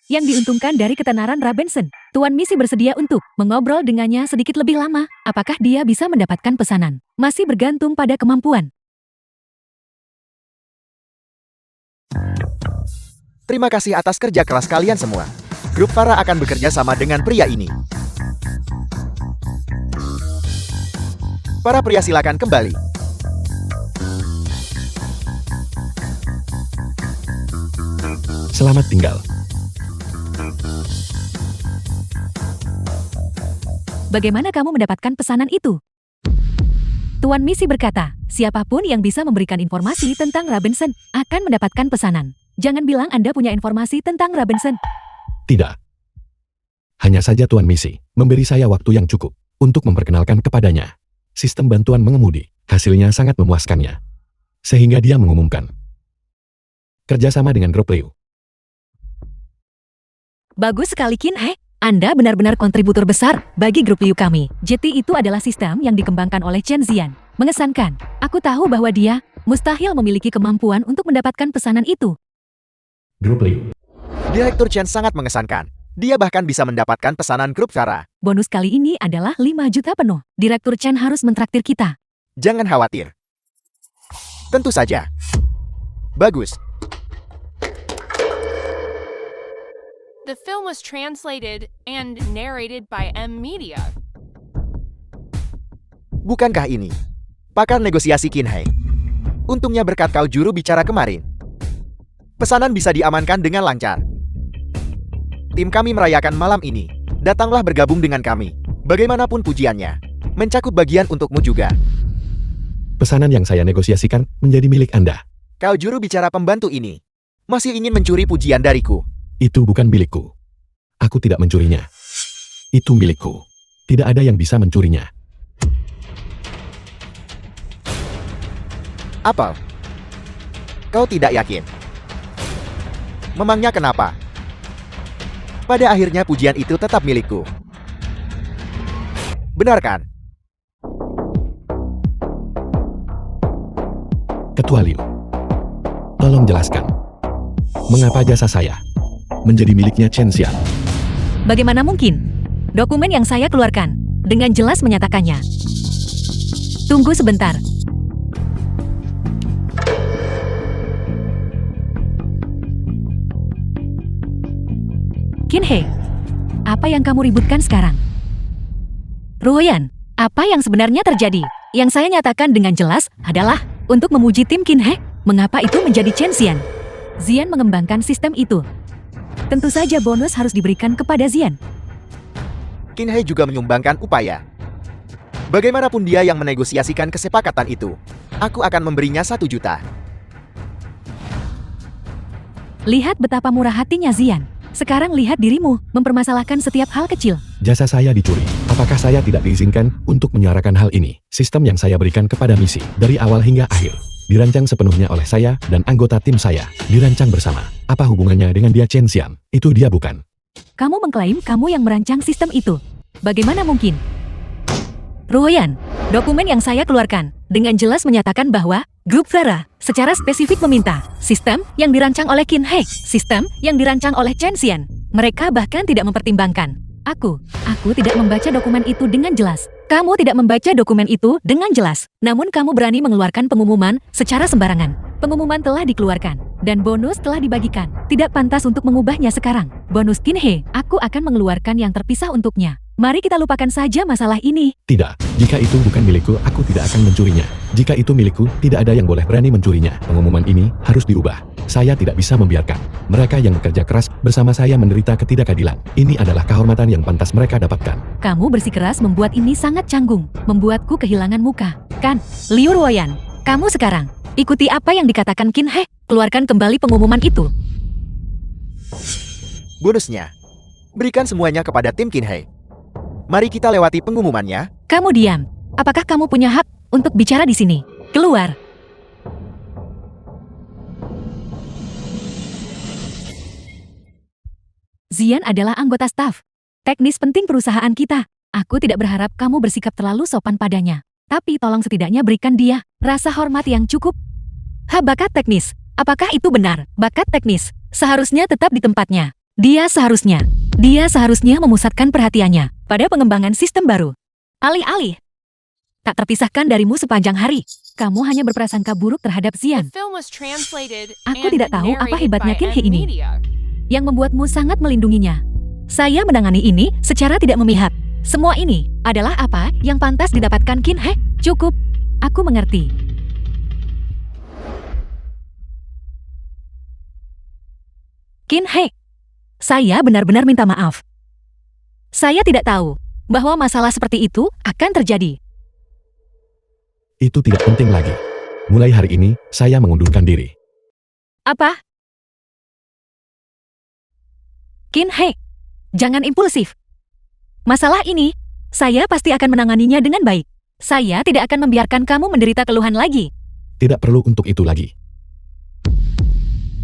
Yang diuntungkan dari ketenaran Robinson, Tuan Misi bersedia untuk mengobrol dengannya sedikit lebih lama. Apakah dia bisa mendapatkan pesanan? Masih bergantung pada kemampuan. Terima kasih atas kerja keras kalian semua. Grup Farah akan bekerja sama dengan pria ini. Para pria silakan kembali. Selamat tinggal. Bagaimana kamu mendapatkan pesanan itu? Tuan Misi berkata, siapapun yang bisa memberikan informasi tentang Robinson akan mendapatkan pesanan. Jangan bilang Anda punya informasi tentang Robinson. Tidak. Hanya saja Tuan Misi memberi saya waktu yang cukup untuk memperkenalkan kepadanya sistem bantuan mengemudi. Hasilnya sangat memuaskannya. Sehingga dia mengumumkan kerjasama dengan grup Leo. Bagus sekali Kine. Anda benar-benar kontributor besar bagi grup Liu kami. JT itu adalah sistem yang dikembangkan oleh Chen Zian. Mengesankan. Aku tahu bahwa dia mustahil memiliki kemampuan untuk mendapatkan pesanan itu. Grup Leo. Direktur Chen sangat mengesankan. Dia bahkan bisa mendapatkan pesanan grup Farah. Bonus kali ini adalah 5 juta penuh. Direktur Chen harus mentraktir kita. Jangan khawatir. Tentu saja. Bagus. The film was translated and narrated by M Media. Bukankah ini pakar negosiasi Kinhei? Untungnya berkat kau juru bicara kemarin, pesanan bisa diamankan dengan lancar. Tim kami merayakan malam ini. Datanglah bergabung dengan kami. Bagaimanapun pujiannya, mencakup bagian untukmu juga. Pesanan yang saya negosiasikan menjadi milik Anda. Kau juru bicara pembantu ini masih ingin mencuri pujian dariku. Itu bukan milikku. Aku tidak mencurinya. Itu milikku. Tidak ada yang bisa mencurinya. Apel, kau tidak yakin? Memangnya kenapa? Pada akhirnya pujian itu tetap milikku. Benar kan? Ketua Liu, tolong jelaskan. Mengapa jasa saya menjadi miliknya Chen Xian? Bagaimana mungkin? Dokumen yang saya keluarkan dengan jelas menyatakannya. Tunggu sebentar. Qin He, apa yang kamu ributkan sekarang? Ruoyan, apa yang sebenarnya terjadi? Yang saya nyatakan dengan jelas adalah untuk memuji tim Qin He. Mengapa itu menjadi Chen Xian? Zian mengembangkan sistem itu. Tentu saja bonus harus diberikan kepada Zian. Qin He juga menyumbangkan upaya. Bagaimanapun dia yang menegosiasikan kesepakatan itu, aku akan memberinya 1 juta. Lihat betapa murah hatinya Zian. Sekarang lihat dirimu mempermasalahkan setiap hal kecil. Jasa saya dicuri. Apakah saya tidak diizinkan untuk menyuarakan hal ini? Sistem yang saya berikan kepada misi dari awal hingga akhir dirancang sepenuhnya oleh saya dan anggota tim saya. Dirancang bersama. Apa hubungannya dengan dia Chen Xian? Itu dia bukan. Kamu mengklaim kamu yang merancang sistem itu. Bagaimana mungkin? Ruoyan, dokumen yang saya keluarkan dengan jelas menyatakan bahwa Grup Vera secara spesifik meminta sistem yang dirancang oleh Qin He, sistem yang dirancang oleh Chen Xian. Mereka bahkan tidak mempertimbangkan. Aku tidak membaca dokumen itu dengan jelas. Kamu tidak membaca dokumen itu dengan jelas. Namun kamu berani mengeluarkan pengumuman secara sembarangan. Pengumuman telah dikeluarkan dan bonus telah dibagikan. Tidak pantas untuk mengubahnya sekarang. Bonus Qin He, aku akan mengeluarkan yang terpisah untuknya. Mari kita lupakan saja masalah ini. Tidak, jika itu bukan milikku, aku tidak akan mencurinya. Jika itu milikku, tidak ada yang boleh berani mencurinya. Pengumuman ini harus diubah. Saya tidak bisa membiarkan mereka yang bekerja keras bersama saya menderita ketidakadilan. Ini adalah kehormatan yang pantas mereka dapatkan. Kamu bersikeras membuat ini sangat canggung, membuatku kehilangan muka. Kan, Liu Ruoyan, kamu sekarang ikuti apa yang dikatakan Qin He. Keluarkan kembali pengumuman itu. Bonusnya, berikan semuanya kepada tim Qin He. Mari kita lewati pengumumannya. Kamu diam. Apakah kamu punya hak untuk bicara di sini? Keluar. Zian adalah anggota staf teknis penting perusahaan kita. Aku tidak berharap kamu bersikap terlalu sopan padanya. Tapi tolong setidaknya berikan dia rasa hormat yang cukup. Bakat teknis. Apakah itu benar? Bakat teknis seharusnya tetap di tempatnya. Dia seharusnya memusatkan perhatiannya pada pengembangan sistem baru. Alih-alih tak terpisahkan darimu sepanjang hari. Kamu hanya berprasangka buruk terhadap Zian. Aku tidak tahu apa hebatnya Qin He ini yang membuatmu sangat melindunginya. Saya menangani ini secara tidak memihak. Semua ini adalah apa yang pantas didapatkan Qin He. Cukup. Aku mengerti. Qin He, saya benar-benar minta maaf. Saya tidak tahu bahwa masalah seperti itu akan terjadi. Itu tidak penting lagi. Mulai hari ini, saya mengundurkan diri. Apa? Qin He, jangan impulsif. Masalah ini, saya pasti akan menanganinya dengan baik. Saya tidak akan membiarkan kamu menderita keluhan lagi. Tidak perlu untuk itu lagi.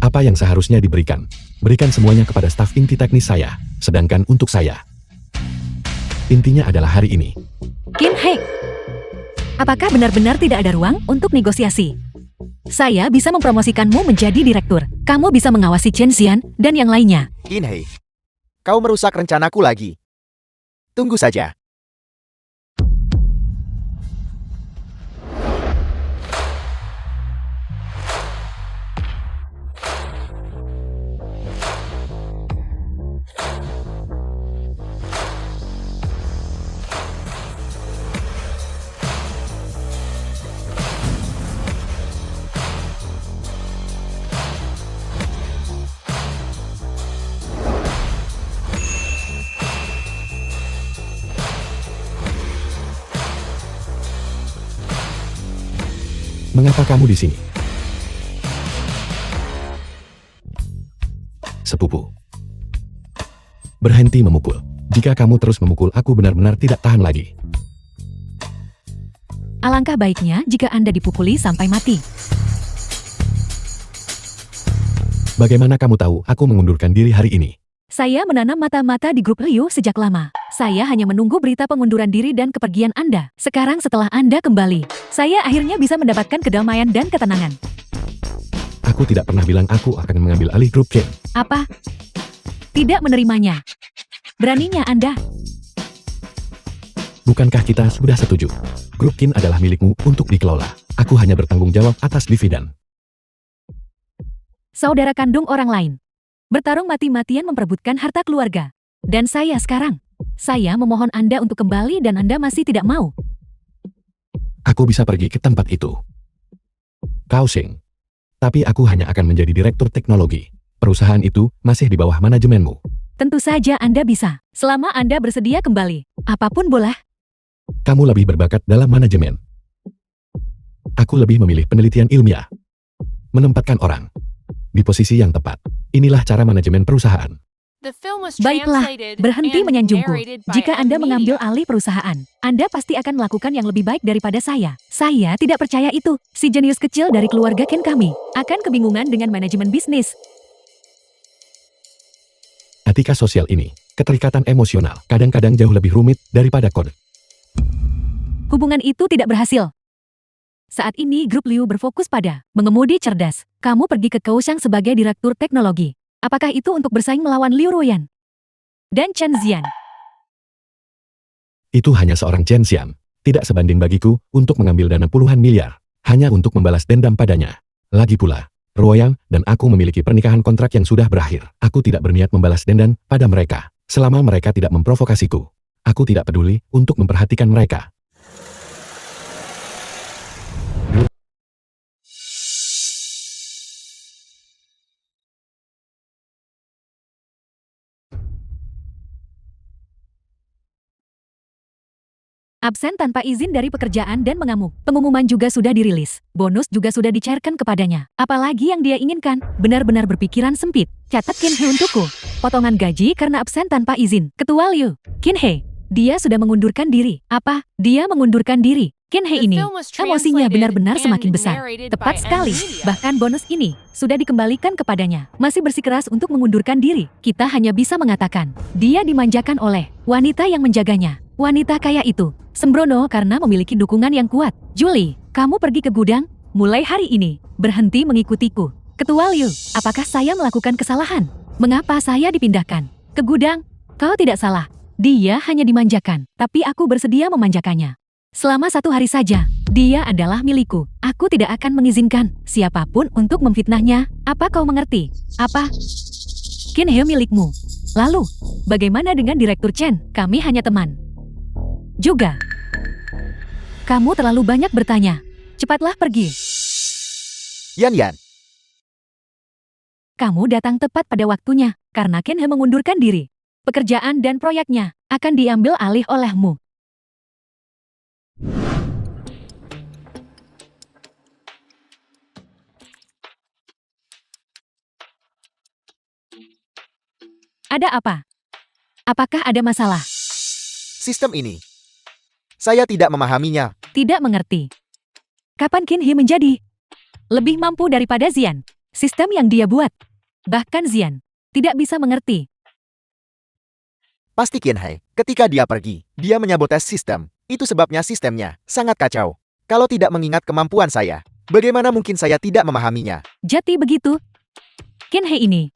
Apa yang seharusnya diberikan? Berikan semuanya kepada staf inti teknis saya. Sedangkan untuk saya, intinya adalah hari ini. Qin He, apakah benar-benar tidak ada ruang untuk negosiasi? Saya bisa mempromosikanmu menjadi direktur. Kamu bisa mengawasi Chen Xian dan yang lainnya. Qin He, kau merusak rencanaku lagi. Tunggu saja. Mengapa kamu di sini? Sepupu. Berhenti memukul. Jika kamu terus memukul aku benar-benar tidak tahan lagi. Alangkah baiknya jika Anda dipukuli sampai mati. Bagaimana kamu tahu aku mengundurkan diri hari ini? Saya menanam mata-mata di grup Liu sejak lama. Saya hanya menunggu berita pengunduran diri dan kepergian Anda. Sekarang setelah Anda kembali, saya akhirnya bisa mendapatkan kedamaian dan ketenangan. Aku tidak pernah bilang aku akan mengambil alih grup Ken. Apa? Tidak menerimanya. Beraninya Anda. Bukankah kita sudah setuju? Grup Kin adalah milikmu untuk dikelola. Aku hanya bertanggung jawab atas dividen. Saudara kandung orang lain. Bertarung mati-matian memperebutkan harta keluarga. Dan saya sekarang. Saya memohon Anda untuk kembali dan Anda masih tidak mau. Aku bisa pergi ke tempat itu. Kau Sing. Tapi aku hanya akan menjadi direktur teknologi. Perusahaan itu masih di bawah manajemenmu. Tentu saja Anda bisa. Selama Anda bersedia kembali. Apapun boleh. Kamu lebih berbakat dalam manajemen. Aku lebih memilih penelitian ilmiah. Menempatkan orang di posisi yang tepat. Inilah cara manajemen perusahaan. The film was Baiklah, translated berhenti and menyanjungku. narrated by Jika Anda M. mengambil Media. alih perusahaan, Anda pasti akan melakukan yang lebih baik daripada saya. Saya tidak percaya itu. Si jenius kecil dari keluarga Ken kami akan kebingungan dengan manajemen bisnis. Etika sosial ini, keterikatan emosional, kadang-kadang jauh lebih rumit daripada kode. Hubungan itu tidak berhasil. Saat ini grup Liu berfokus pada mengemudi cerdas. Kamu pergi ke Kaohsiung sebagai direktur teknologi. Apakah itu untuk bersaing melawan Liu Ruoyan dan Chen Zian? Itu hanya seorang Chen Xian. Tidak sebanding bagiku untuk mengambil dana puluhan miliar. Hanya untuk membalas dendam padanya. Lagi pula, Ruoyang dan aku memiliki pernikahan kontrak yang sudah berakhir. Aku tidak berniat membalas dendam pada mereka. Selama mereka tidak memprovokasiku. Aku tidak peduli untuk memperhatikan mereka. Absen tanpa izin dari pekerjaan dan mengamuk. Pengumuman juga sudah dirilis. Bonus juga sudah dicairkan kepadanya. Apalagi yang dia inginkan? Benar-benar berpikiran sempit. Catat Qin He untukku. Potongan gaji karena absen tanpa izin. Ketua Liu. Qin He. Dia sudah mengundurkan diri. Apa? Dia mengundurkan diri. Qin He The ini. film was Emosinya translated benar-benar and semakin besar. narrated Tepat by M. sekali. Media. Bahkan bonus ini sudah dikembalikan kepadanya. Masih bersikeras untuk mengundurkan diri. Kita hanya bisa mengatakan, dia dimanjakan oleh wanita yang menjaganya. Wanita kaya itu sembrono karena memiliki dukungan yang kuat. Julie, kamu pergi ke gudang? Mulai hari ini, berhenti mengikutiku. Ketua Liu, apakah saya melakukan kesalahan? Mengapa saya dipindahkan ke gudang? Kau tidak salah. Dia hanya dimanjakan, tapi aku bersedia memanjakannya. Selama 1 hari saja, dia adalah milikku. Aku tidak akan mengizinkan siapapun untuk memfitnahnya. Apa kau mengerti? Apa? Qin He milikmu. Lalu, bagaimana dengan Direktur Chen? Kami hanya teman. Juga. Kamu terlalu banyak bertanya. Cepatlah pergi. Yan. Kamu datang tepat pada waktunya, karena Qin He mengundurkan diri. Pekerjaan dan proyeknya akan diambil alih olehmu. Ada apa? Apakah ada masalah? Sistem ini. Saya tidak memahaminya. Tidak mengerti. Kapan Qin He menjadi lebih mampu daripada Zian? Sistem yang dia buat. Bahkan Zian tidak bisa mengerti. Pasti Qin He. Ketika dia pergi, dia menyabotas sistem. Itu sebabnya sistemnya sangat kacau. Kalau tidak mengingat kemampuan saya, bagaimana mungkin saya tidak memahaminya? Jadi begitu. Qin He ini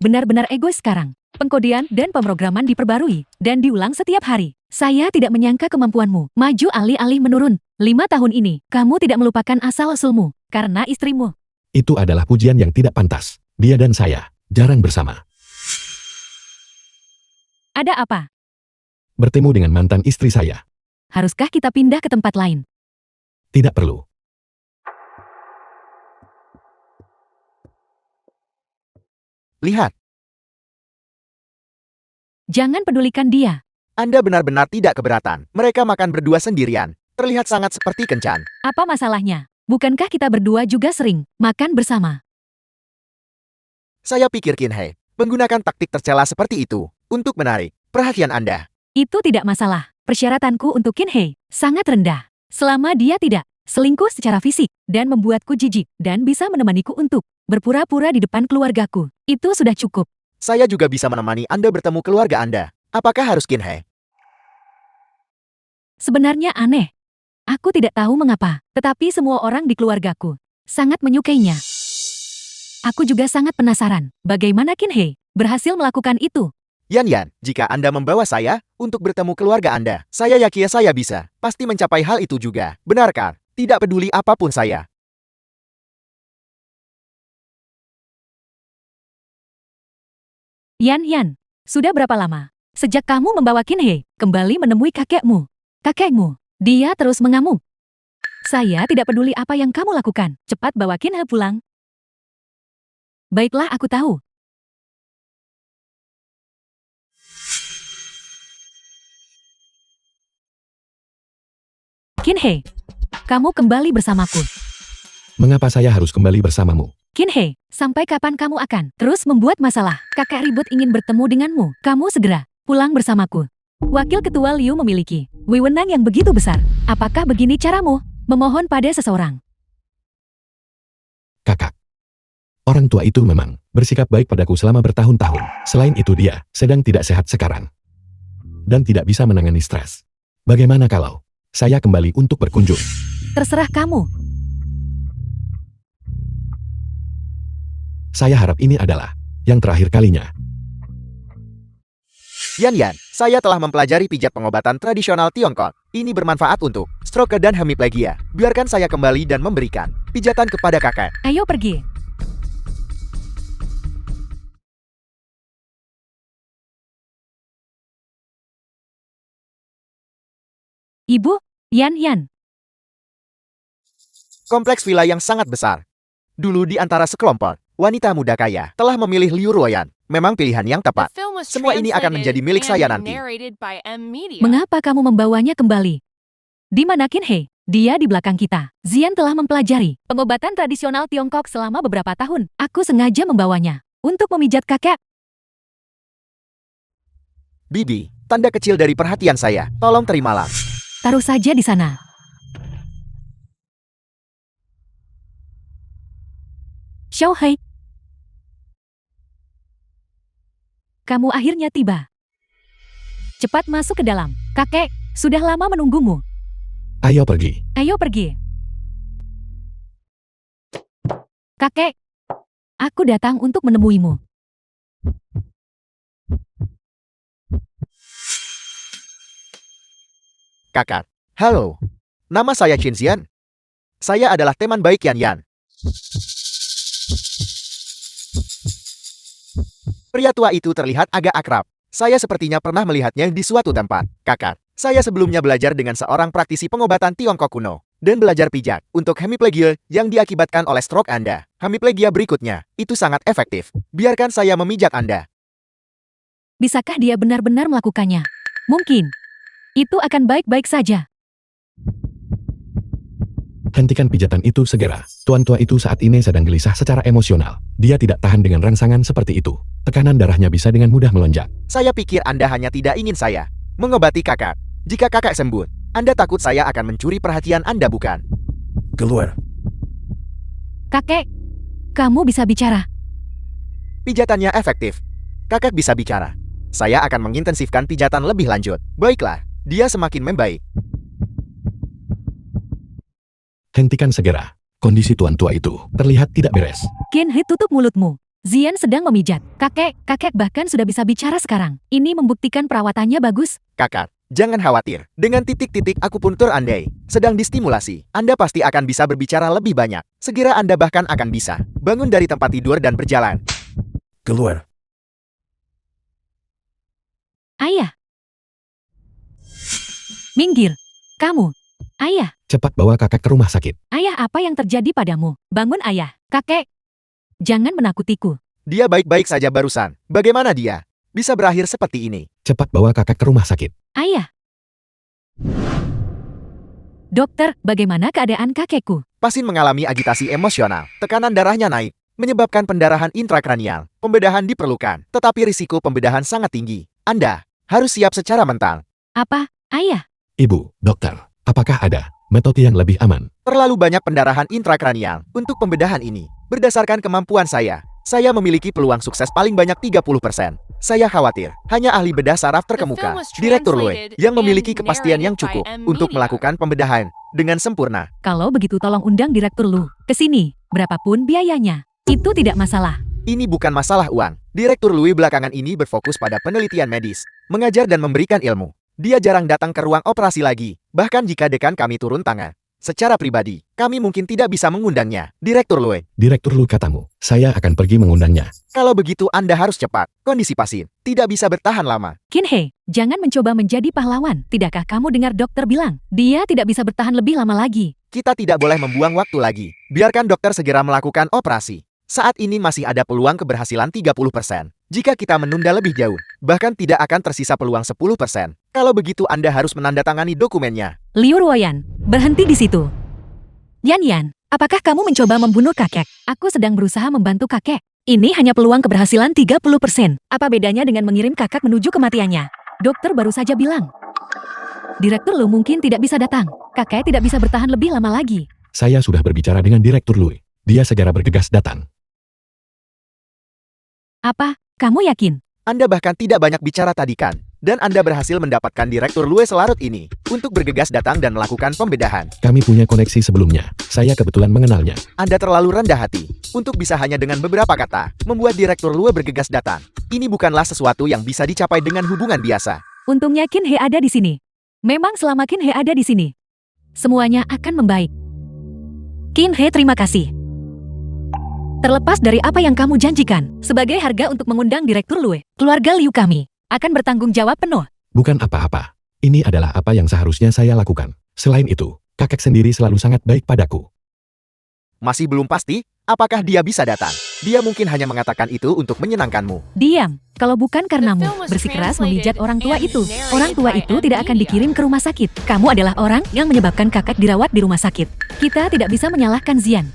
benar-benar egois sekarang. Pengkodean dan pemrograman diperbarui dan diulang setiap hari. Saya tidak menyangka kemampuanmu maju alih-alih menurun. 5 tahun ini, kamu tidak melupakan asal-usulmu karena istrimu. Itu adalah pujian yang tidak pantas. Dia dan saya jarang bersama. Ada apa? Bertemu dengan mantan istri saya. Haruskah kita pindah ke tempat lain? Tidak perlu. Lihat, Jangan pedulikan dia. Anda benar-benar tidak keberatan. Mereka makan berdua sendirian. Terlihat sangat seperti kencan. Apa masalahnya? Bukankah kita berdua juga sering makan bersama? Saya pikir Qin He menggunakan taktik tercela seperti itu untuk menarik perhatian Anda. Itu tidak masalah. Persyaratanku untuk Qin He sangat rendah. Selama dia tidak selingkuh secara fisik dan membuatku jijik dan bisa menemaniku untuk berpura-pura di depan keluargaku. Itu sudah cukup. Saya juga bisa menemani Anda bertemu keluarga Anda. Apakah harus Qin He? Sebenarnya aneh. Aku tidak tahu mengapa, tetapi semua orang di keluargaku sangat menyukainya. Aku juga sangat penasaran bagaimana Qin He berhasil melakukan itu. Yan, jika Anda membawa saya untuk bertemu keluarga Anda, saya yakin saya bisa pasti mencapai hal itu juga. Benarkah? Tidak peduli apapun saya. Yan, sudah berapa lama? Sejak kamu membawa Qin He kembali menemui kakekmu. Kakekmu, dia terus mengamuk. Saya tidak peduli apa yang kamu lakukan. Cepat bawa Qin He pulang. Baiklah, aku tahu. Qin He, kamu kembali bersamaku. Mengapa saya harus kembali bersamamu? Qin He, sampai kapan kamu akan terus membuat masalah? Kakek ribut ingin bertemu denganmu. Kamu segera pulang bersamaku. Wakil Ketua Liu memiliki wewenang yang begitu besar. Apakah begini caramu memohon pada seseorang? Kakak. Orang tua itu memang bersikap baik padaku selama bertahun-tahun. Selain itu dia sedang tidak sehat sekarang. Dan tidak bisa menangani stres. Bagaimana kalau saya kembali untuk berkunjung? Terserah kamu. Saya harap ini adalah yang terakhir kalinya. Yan, saya telah mempelajari pijat pengobatan tradisional Tiongkok. Ini bermanfaat untuk stroke dan hemiplegia. Biarkan saya kembali dan memberikan pijatan kepada kakek. Ayo pergi. Ibu, Yan. Kompleks villa yang sangat besar. Dulu di antara sekelompok wanita muda kaya telah memilih Liu Ruoyan. Memang pilihan yang The tepat. film was Semua ini akan menjadi translated milik saya and nanti. narrated by Media. Mengapa kamu membawanya kembali? Di mana Qin He? Dia di belakang kita. Zian telah mempelajari pengobatan tradisional Tiongkok selama beberapa tahun. Aku sengaja membawanya untuk memijat kakek. Bibi, tanda kecil dari perhatian saya. Tolong terimalah. Taruh saja di sana. Xiao Hei. Kamu akhirnya tiba. Cepat masuk ke dalam. Kakek, sudah lama menunggumu. Ayo pergi. Ayo pergi. Kakek, aku datang untuk menemuimu. Kakak. Halo. Nama saya Qin Xian. Saya adalah teman baik Yan. Pria tua itu terlihat agak akrab. Saya sepertinya pernah melihatnya di suatu tempat. Kakak, saya sebelumnya belajar dengan seorang praktisi pengobatan Tiongkok kuno. Dan belajar pijat untuk hemiplegia yang diakibatkan oleh stroke Anda. Hemiplegia berikutnya, itu sangat efektif. Biarkan saya memijat Anda. Bisakah dia benar-benar melakukannya? Mungkin. Itu akan baik-baik saja. Hentikan pijatan itu segera. Tuan tua itu saat ini sedang gelisah secara emosional. Dia tidak tahan dengan rangsangan seperti itu. Tekanan darahnya bisa dengan mudah melonjak. Saya pikir Anda hanya tidak ingin saya mengobati kakak. Jika kakak sembuh, Anda takut saya akan mencuri perhatian Anda, bukan? Keluar. Kakek, kamu bisa bicara. Pijatannya efektif. Kakak bisa bicara. Saya akan mengintensifkan pijatan lebih lanjut. Baiklah, dia semakin membaik. Hentikan segera. Kondisi tuan tua itu terlihat tidak beres. Qin He, tutup mulutmu. Zian sedang memijat. Kakek bahkan sudah bisa bicara sekarang. Ini membuktikan perawatannya bagus. Kakak, jangan khawatir. Dengan titik-titik akupuntur Anda sedang distimulasi, Anda pasti akan bisa berbicara lebih banyak. Segera Anda bahkan akan bisa bangun dari tempat tidur dan berjalan. Keluar. Ayah. Minggir. Kamu. Ayah. Cepat bawa kakak ke rumah sakit. Ayah, apa yang terjadi padamu? Bangun, ayah. Kakek. Jangan menakutiku. Dia baik-baik saja barusan. Bagaimana dia bisa berakhir seperti ini? Cepat bawa kakak ke rumah sakit. Ayah. Dokter, bagaimana keadaan kakekku? Pasien mengalami agitasi emosional. Tekanan darahnya naik, menyebabkan pendarahan intrakranial. Pembedahan diperlukan, tetapi risiko pembedahan sangat tinggi. Anda harus siap secara mental. Apa, ayah? Ibu, dokter, apakah ada metode yang lebih aman? Terlalu banyak pendarahan intrakranial untuk pembedahan ini. Berdasarkan kemampuan saya memiliki peluang sukses paling banyak 30%. Saya khawatir, hanya ahli bedah saraf terkemuka, Direktur Lue, yang memiliki kepastian yang cukup untuk melakukan pembedahan dengan sempurna. Kalau begitu tolong undang Direktur Lu ke sini, berapapun biayanya. Itu tidak masalah. Ini bukan masalah uang. Direktur Louis belakangan ini berfokus pada penelitian medis, mengajar dan memberikan ilmu. Dia jarang datang ke ruang operasi lagi, bahkan jika dekan kami turun tangan. Secara pribadi, kami mungkin tidak bisa mengundangnya. Direktur Louis, Direktur Lu katamu, saya akan pergi mengundangnya. kalau begitu Anda harus cepat. Kondisi pasien tidak bisa bertahan lama. Qin He, jangan mencoba menjadi pahlawan. Tidakkah kamu dengar dokter bilang, dia tidak bisa bertahan lebih lama lagi? Kita tidak boleh membuang waktu lagi. Biarkan dokter segera melakukan operasi. Saat ini masih ada peluang keberhasilan 30%. Jika kita menunda lebih jauh, bahkan tidak akan tersisa peluang 10%. Kalau begitu Anda harus menandatangani dokumennya. Liu Ruoyan, berhenti di situ. Yan Yan, apakah kamu mencoba membunuh kakek? Aku sedang berusaha membantu kakek. Ini hanya peluang keberhasilan 30%. Apa bedanya dengan mengirim kakak menuju kematiannya? Dokter baru saja bilang. Direktur Lu mungkin tidak bisa datang. Kakek tidak bisa bertahan lebih lama lagi. Saya sudah berbicara dengan Direktur Lu. Dia segera bergegas datang. Apa? Kamu yakin? Anda bahkan tidak banyak bicara tadi kan? Dan Anda berhasil mendapatkan Direktur Lue selarut ini untuk bergegas datang dan melakukan pembedahan. Kami punya koneksi sebelumnya. Saya kebetulan mengenalnya. Anda terlalu rendah hati untuk bisa hanya dengan beberapa kata membuat Direktur Lue bergegas datang. Ini bukanlah sesuatu yang bisa dicapai dengan hubungan biasa. Untungnya Qin He ada di sini. Memang selama Qin He ada di sini, semuanya akan membaik. Qin He, terima kasih. Terlepas dari apa yang kamu janjikan, sebagai harga untuk mengundang Direktur Lue, keluarga Liu kami akan bertanggung jawab penuh. Bukan apa-apa. Ini adalah apa yang seharusnya saya lakukan. Selain itu, kakek sendiri selalu sangat baik padaku. Masih belum pasti apakah dia bisa datang. Dia mungkin hanya mengatakan itu untuk menyenangkanmu. Diam, kalau bukan karenamu bersikeras memijat orang tua itu tidak akan dikirim ke rumah sakit. Kamu adalah orang yang menyebabkan kakek dirawat di rumah sakit. Kita tidak bisa menyalahkan Zian.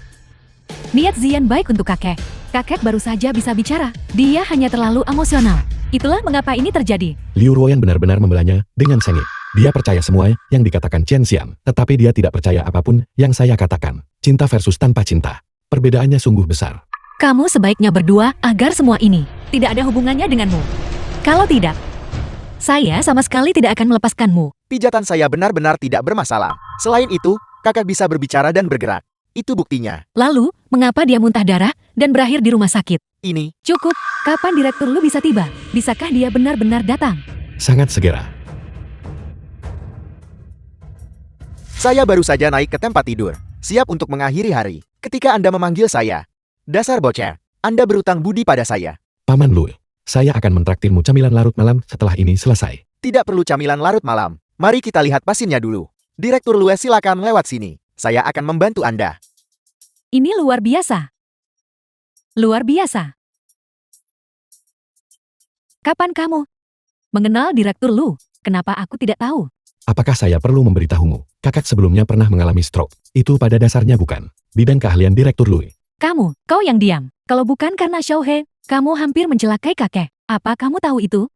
Niat Zian baik untuk kakek. Kakek baru saja bisa bicara. Dia hanya terlalu emosional. Itulah mengapa ini terjadi. Liu Ruoyan benar-benar membelanya dengan sengit. Dia percaya semua yang dikatakan Chen Xian, tetapi dia tidak percaya apapun yang saya katakan. Cinta versus tanpa cinta. Perbedaannya sungguh besar. Kamu sebaiknya berdua agar semua ini tidak ada hubungannya denganmu. Kalau tidak, saya sama sekali tidak akan melepaskanmu. Pijatan saya benar-benar tidak bermasalah. Selain itu, kakak bisa berbicara dan bergerak. Itu buktinya. Lalu, mengapa dia muntah darah dan berakhir di rumah sakit? Ini, Cukup, kapan Direktur Lu bisa tiba? Bisakah dia benar-benar datang? Sangat segera. saya baru saja naik ke tempat tidur. Siap untuk mengakhiri hari. Ketika Anda memanggil saya. Dasar bocah, Anda berutang budi pada saya. Paman Lu, saya akan mentraktirmu camilan larut malam setelah ini selesai. Tidak perlu camilan larut malam. Mari kita lihat pasiennya dulu. Direktur Lue, silakan lewat sini. Saya akan membantu Anda. Ini luar biasa. Luar biasa. Kapan kamu mengenal Direktur Lu? Kenapa aku tidak tahu? Apakah saya perlu memberitahumu? Kakak sebelumnya pernah mengalami stroke. Itu pada dasarnya bukan bidang keahlian Direktur Lu. Kau yang diam. Kalau bukan karena Xiao He, kamu hampir mencelakai kakek. Apa kamu tahu itu?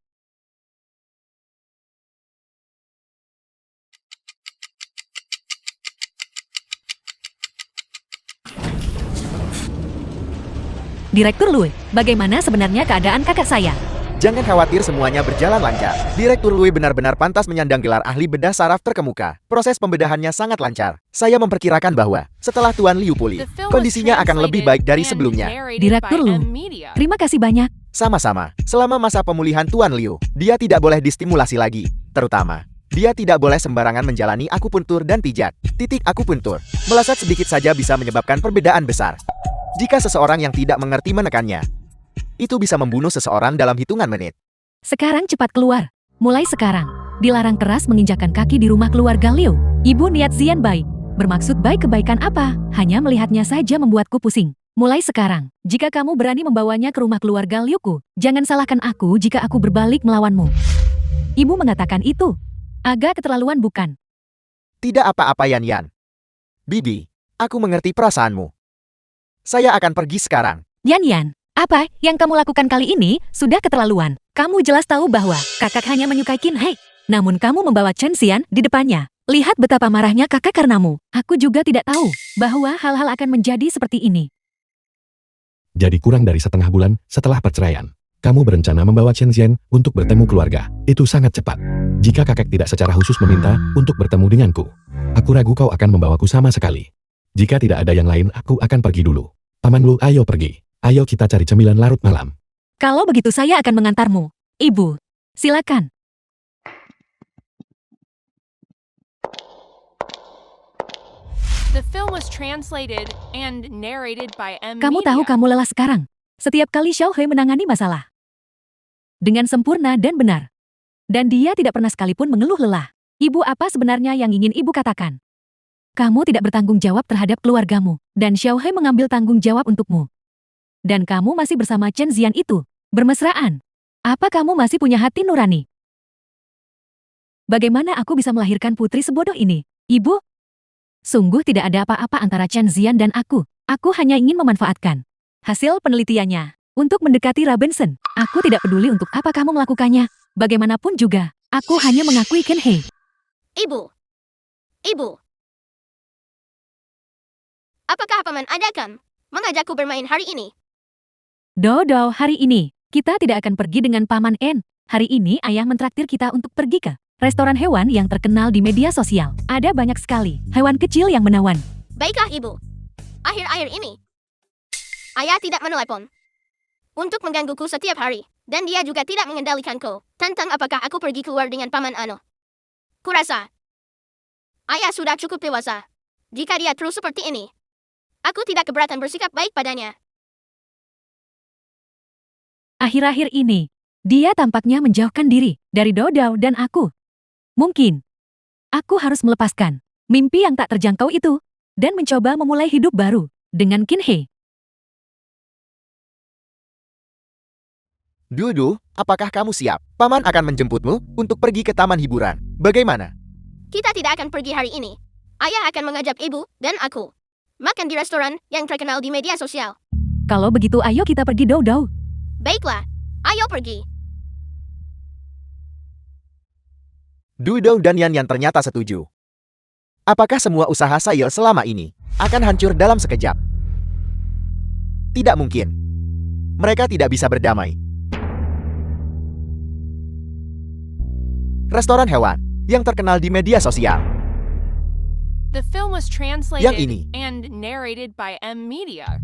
Direktur Lue, bagaimana sebenarnya keadaan kakak saya? Jangan khawatir, semuanya berjalan lancar. Direktur Lue benar-benar pantas menyandang gelar ahli bedah saraf terkemuka. Proses pembedahannya sangat lancar. Saya memperkirakan bahwa setelah Tuan Liu pulih, kondisinya akan lebih baik dari sebelumnya. Direktur Lu, terima kasih banyak. Sama-sama. Selama masa pemulihan Tuan Liu, dia tidak boleh distimulasi lagi. Terutama, dia tidak boleh sembarangan menjalani akupuntur dan pijat. Titik akupuntur. Melesat sedikit saja bisa menyebabkan perbedaan besar. Jika seseorang yang tidak mengerti menekannya, itu bisa membunuh seseorang dalam hitungan menit. Sekarang cepat keluar. Mulai sekarang, dilarang keras menginjakan kaki di rumah keluarga Liu. Ibu niat Zian baik. Bermaksud baik kebaikan apa? Hanya melihatnya saja membuatku pusing. Mulai sekarang, jika kamu berani membawanya ke rumah keluarga Liuku, jangan salahkan aku jika aku berbalik melawanmu. Ibu mengatakan itu. Agak keterlaluan bukan? Tidak apa-apa, Yan Yan. Bibi, aku mengerti perasaanmu. Saya akan pergi sekarang. Yan Yan, Apa yang kamu lakukan kali ini sudah keterlaluan. Kamu jelas tahu bahwa kakak hanya menyukai Qin He. Namun kamu membawa Chen Xian di depannya. Lihat betapa marahnya kakak karenamu. Aku juga tidak tahu bahwa hal-hal akan menjadi seperti ini. Jadi kurang dari setengah bulan setelah perceraian, kamu berencana membawa Chen Xian untuk bertemu keluarga. Itu sangat cepat. Jika kakek tidak secara khusus meminta untuk bertemu denganku, aku ragu kau akan membawaku sama sekali. Jika tidak ada yang lain, aku akan pergi dulu. Paman Lu, ayo pergi. Ayo kita cari cemilan larut malam. Kalau begitu saya akan mengantarmu. Ibu, silakan. The film was translated and narrated by M. Kamu tahu Media. kamu lelah sekarang. Setiap kali Xiao He menangani masalah dengan sempurna dan benar. Dan dia tidak pernah sekalipun mengeluh lelah. Ibu, apa sebenarnya yang ingin ibu katakan? Kamu tidak bertanggung jawab terhadap keluargamu, dan Xiao He mengambil tanggung jawab untukmu. Dan kamu masih bersama Chen Xian itu, bermesraan. Apa kamu masih punya hati nurani? Bagaimana aku bisa melahirkan putri sebodoh ini? Ibu? Sungguh tidak ada apa-apa antara Chen Xian dan aku. Aku hanya ingin memanfaatkan hasil penelitiannya untuk mendekati Rabenson. Aku tidak peduli untuk apa kamu melakukannya. Bagaimanapun juga, aku hanya mengakui Qin He. Ibu. Ibu. Apakah Paman Anda akan mengajakku bermain hari ini? Dodo, hari ini, kita tidak akan pergi dengan Paman En. Hari ini ayah mentraktir kita untuk pergi ke restoran hewan yang terkenal di media sosial. Ada banyak sekali hewan kecil yang menawan. Baiklah, Ibu. Akhir-akhir ini, ayah tidak menelepon untuk menggangguku setiap hari. Dan dia juga tidak mengendalikanku tentang apakah aku pergi keluar dengan Paman Ano. Kurasa, ayah sudah cukup dewasa. Jika dia terus seperti ini, aku tidak keberatan bersikap baik padanya. Akhir-akhir ini, dia tampaknya menjauhkan diri dari Dodo dan aku. Mungkin, aku harus melepaskan mimpi yang tak terjangkau itu dan mencoba memulai hidup baru dengan Qin He. Dudu, apakah kamu siap? Paman akan menjemputmu untuk pergi ke taman hiburan. Bagaimana? Kita tidak akan pergi hari ini. Ayah akan mengajak ibu dan aku makan di restoran yang terkenal di media sosial. Kalau begitu ayo kita pergi Dodo. Baiklah, ayo pergi. Dudu dan Yan ternyata setuju. Apakah semua usaha Sail selama ini akan hancur dalam sekejap? Tidak mungkin. Mereka tidak bisa berdamai. Restoran hewan yang terkenal di media sosial. The film was translated Yang ini. and narrated by M. Media.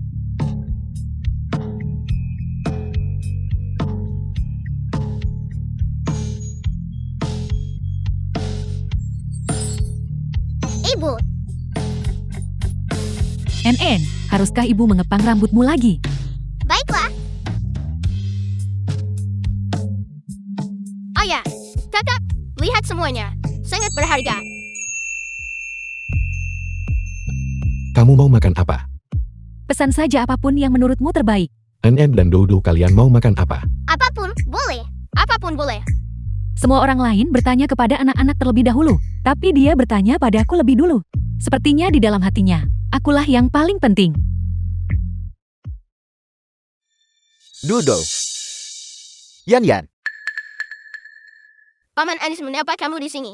Ibu, NN, haruskah ibu mengepang rambutmu lagi? baiklah. Ayah, kakak, lihat semuanya. Sangat berharga. Kamu mau makan apa? Pesan saja apapun yang menurutmu terbaik. NN dan Dodo, kalian mau makan apa? Apapun boleh. Apapun boleh. Semua orang lain bertanya kepada anak-anak terlebih dahulu, tapi dia bertanya padaku lebih dulu. Sepertinya di dalam hatinya, akulah yang paling penting. Dudu. Yan. Paman Anis mengapa kamu di sini?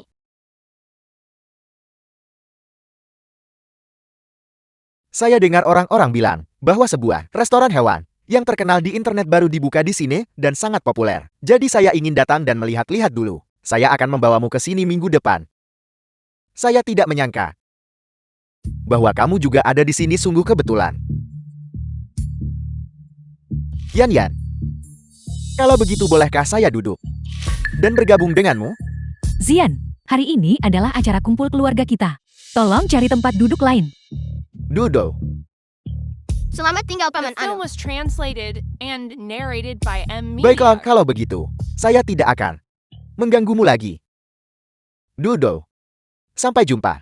Saya dengar orang-orang bilang bahwa sebuah restoran hewan yang terkenal di internet baru dibuka di sini dan sangat populer. Jadi saya ingin datang dan melihat-lihat dulu. Saya akan membawamu ke sini minggu depan. Saya tidak menyangka bahwa kamu juga ada di sini, sungguh kebetulan. Yan. Kalau begitu bolehkah saya duduk dan bergabung denganmu? Zian, hari ini adalah acara kumpul keluarga kita. Tolong cari tempat duduk lain. Dudu. Selamat tinggal, The Paman film Ano. was translated and narrated by M. Media. Baiklah, kalau begitu, saya tidak akan mengganggumu lagi. Dudu. Sampai jumpa.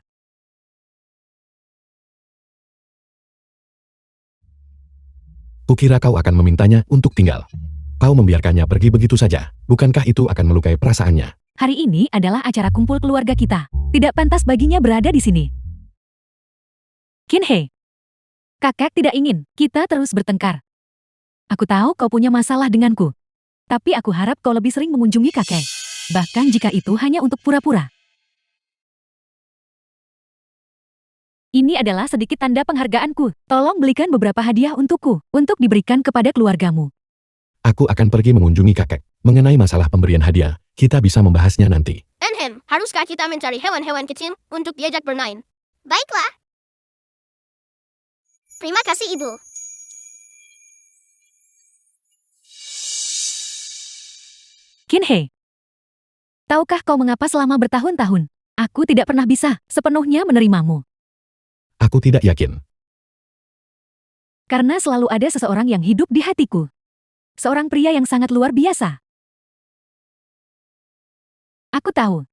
Kukira kau akan memintanya untuk tinggal. Kau membiarkannya pergi begitu saja. Bukankah itu akan melukai perasaannya? Hari ini adalah acara kumpul keluarga kita. Tidak pantas baginya berada di sini. Qin He, kakek tidak ingin kita terus bertengkar. Aku tahu kau punya masalah denganku. Tapi aku harap kau lebih sering mengunjungi kakek. Bahkan jika itu hanya untuk pura-pura. Ini adalah sedikit tanda penghargaanku. Tolong belikan beberapa hadiah untukku, untuk diberikan kepada keluargamu. Aku akan pergi mengunjungi kakek. Mengenai masalah pemberian hadiah, kita bisa membahasnya nanti. Enhem, haruskah kita mencari hewan-hewan kecil untuk diajak bermain? Baiklah. Terima kasih, Ibu. Kinhei, tahukah kau mengapa selama bertahun-tahun, aku tidak pernah bisa sepenuhnya menerimamu? Aku tidak yakin. Karena selalu ada seseorang yang hidup di hatiku. Seorang pria yang sangat luar biasa. Aku tahu.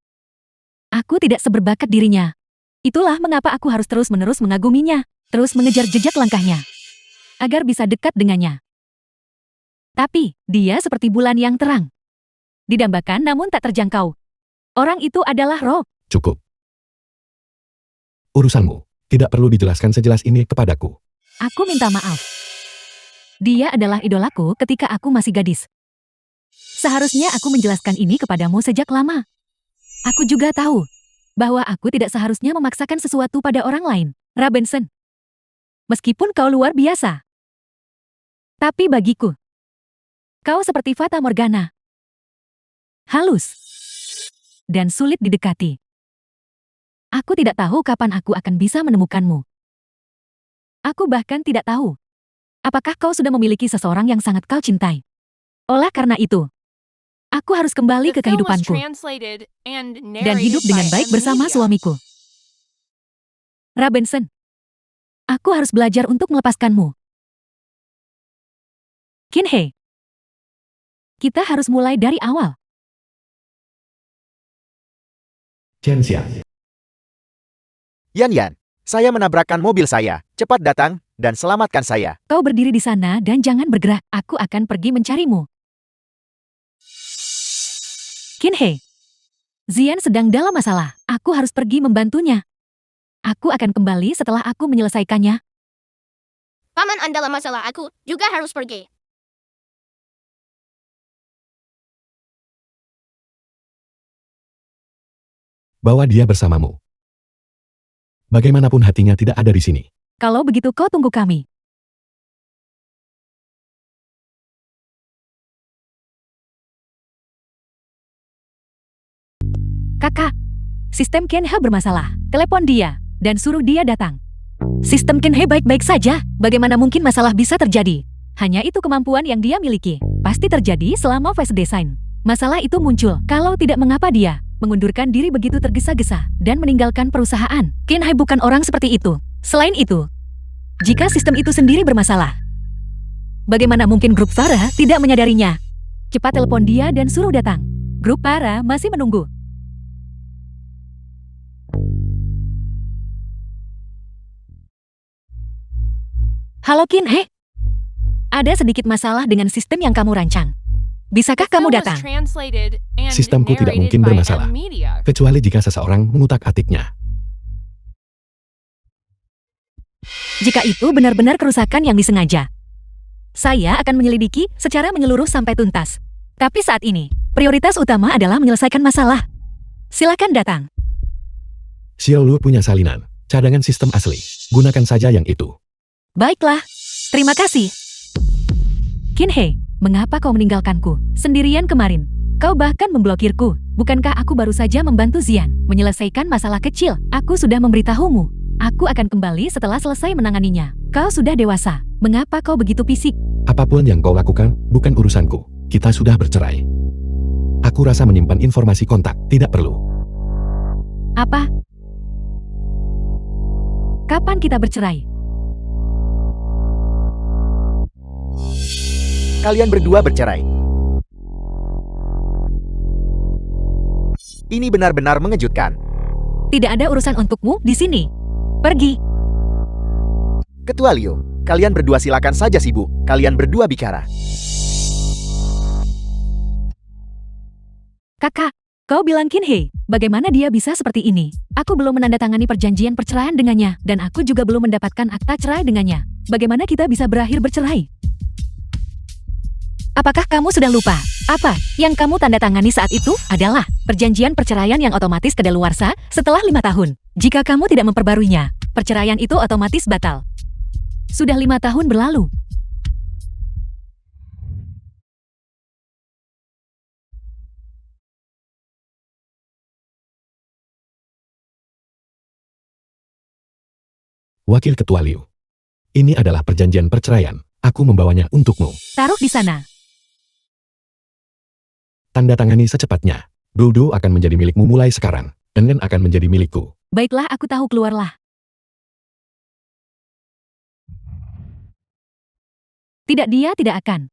Aku tidak seberbakat dirinya. Itulah mengapa aku harus terus-menerus mengaguminya, terus mengejar jejak langkahnya, agar bisa dekat dengannya. Tapi, dia seperti bulan yang terang. Didambakan namun tak terjangkau. Orang itu adalah roh. Cukup. Urusanmu. Tidak perlu dijelaskan sejelas ini kepadaku. Aku minta maaf. Dia adalah idolaku ketika aku masih gadis. Seharusnya aku menjelaskan ini kepadamu sejak lama. Aku juga tahu bahwa aku tidak seharusnya memaksakan sesuatu pada orang lain, Rabenson. Meskipun kau luar biasa. Tapi bagiku, kau seperti Fata Morgana. Halus. Dan sulit didekati. Aku tidak tahu kapan aku akan bisa menemukanmu. Aku bahkan tidak tahu apakah kau sudah memiliki seseorang yang sangat kau cintai. Oleh karena itu, aku harus kembali ke kehidupanku dan hidup dengan baik bersama suamiku. Rabenson, aku harus belajar untuk melepaskanmu. Kinhei, kita harus mulai dari awal. Chen-Xia. Yan, saya menabrakkan mobil saya. Cepat datang dan selamatkan saya. Kau berdiri di sana dan jangan bergerak. Aku akan pergi mencarimu. Kinhei, Zian sedang dalam masalah. Aku harus pergi membantunya. Aku akan kembali setelah aku menyelesaikannya. Paman Anda dalam masalah, aku juga harus pergi. Bawa dia bersamamu. Bagaimanapun hatinya tidak ada di sini. Kalau begitu kau tunggu kami. Kakak, sistem Kenha bermasalah. Telepon dia, dan suruh dia datang. Sistem Kenha baik-baik saja. Bagaimana mungkin masalah bisa terjadi? Hanya itu kemampuan yang dia miliki. Pasti terjadi selama fase desain. Masalah itu muncul. Kalau tidak, mengapa dia mengundurkan diri begitu tergesa-gesa dan meninggalkan perusahaan? Kenha bukan orang seperti itu. Selain itu, jika sistem itu sendiri bermasalah, bagaimana mungkin grup Farah tidak menyadarinya? Cepat telepon dia dan suruh datang. Grup Farah masih menunggu. Halo Kinhei, ada sedikit masalah dengan sistem yang kamu rancang. Bisakah kamu datang? Sistemku tidak mungkin bermasalah, kecuali jika seseorang mengutak-atiknya. Jika itu benar-benar kerusakan yang disengaja, saya akan menyelidiki secara menyeluruh sampai tuntas. Tapi saat ini, prioritas utama adalah menyelesaikan masalah. Silakan datang. Xiaolu punya salinan, cadangan sistem asli. Gunakan saja yang itu. Baiklah, terima kasih. Kinhei, mengapa kau meninggalkanku sendirian kemarin? Kau bahkan memblokirku. Bukankah aku baru saja membantu Zian menyelesaikan masalah kecil? Aku sudah memberitahumu. Aku akan kembali setelah selesai menanganinya. Kau sudah dewasa. Mengapa kau begitu fisik? Apapun yang kau lakukan, bukan urusanku. Kita sudah bercerai. Aku rasa menyimpan informasi kontak tidak perlu. Apa? Kapan kita bercerai? Kalian berdua bercerai. Ini benar-benar mengejutkan. Tidak ada urusan untukmu di sini. Pergi. Ketua Liu, kalian berdua silakan saja sibuk. Kalian berdua bicara. Kakak, kau bilang Kinhei, bagaimana dia bisa seperti ini? Aku belum menandatangani perjanjian perceraian dengannya, dan aku juga belum mendapatkan akta cerai dengannya. Bagaimana kita bisa berakhir bercerai? Apakah kamu sudah lupa? Apa yang kamu tanda tangani saat itu adalah perjanjian perceraian yang otomatis kadaluarsa setelah 5 tahun. Jika kamu tidak memperbaruinya, perceraian itu otomatis batal. Sudah 5 tahun berlalu. Wakil Ketua Liu. Ini adalah perjanjian perceraian. Aku membawanya untukmu. Taruh di sana. Tanda tangani secepatnya. Dodo akan menjadi milikmu mulai sekarang. Dan akan menjadi milikku. Baiklah, aku tahu, keluarlah. Tidak, dia tidak akan.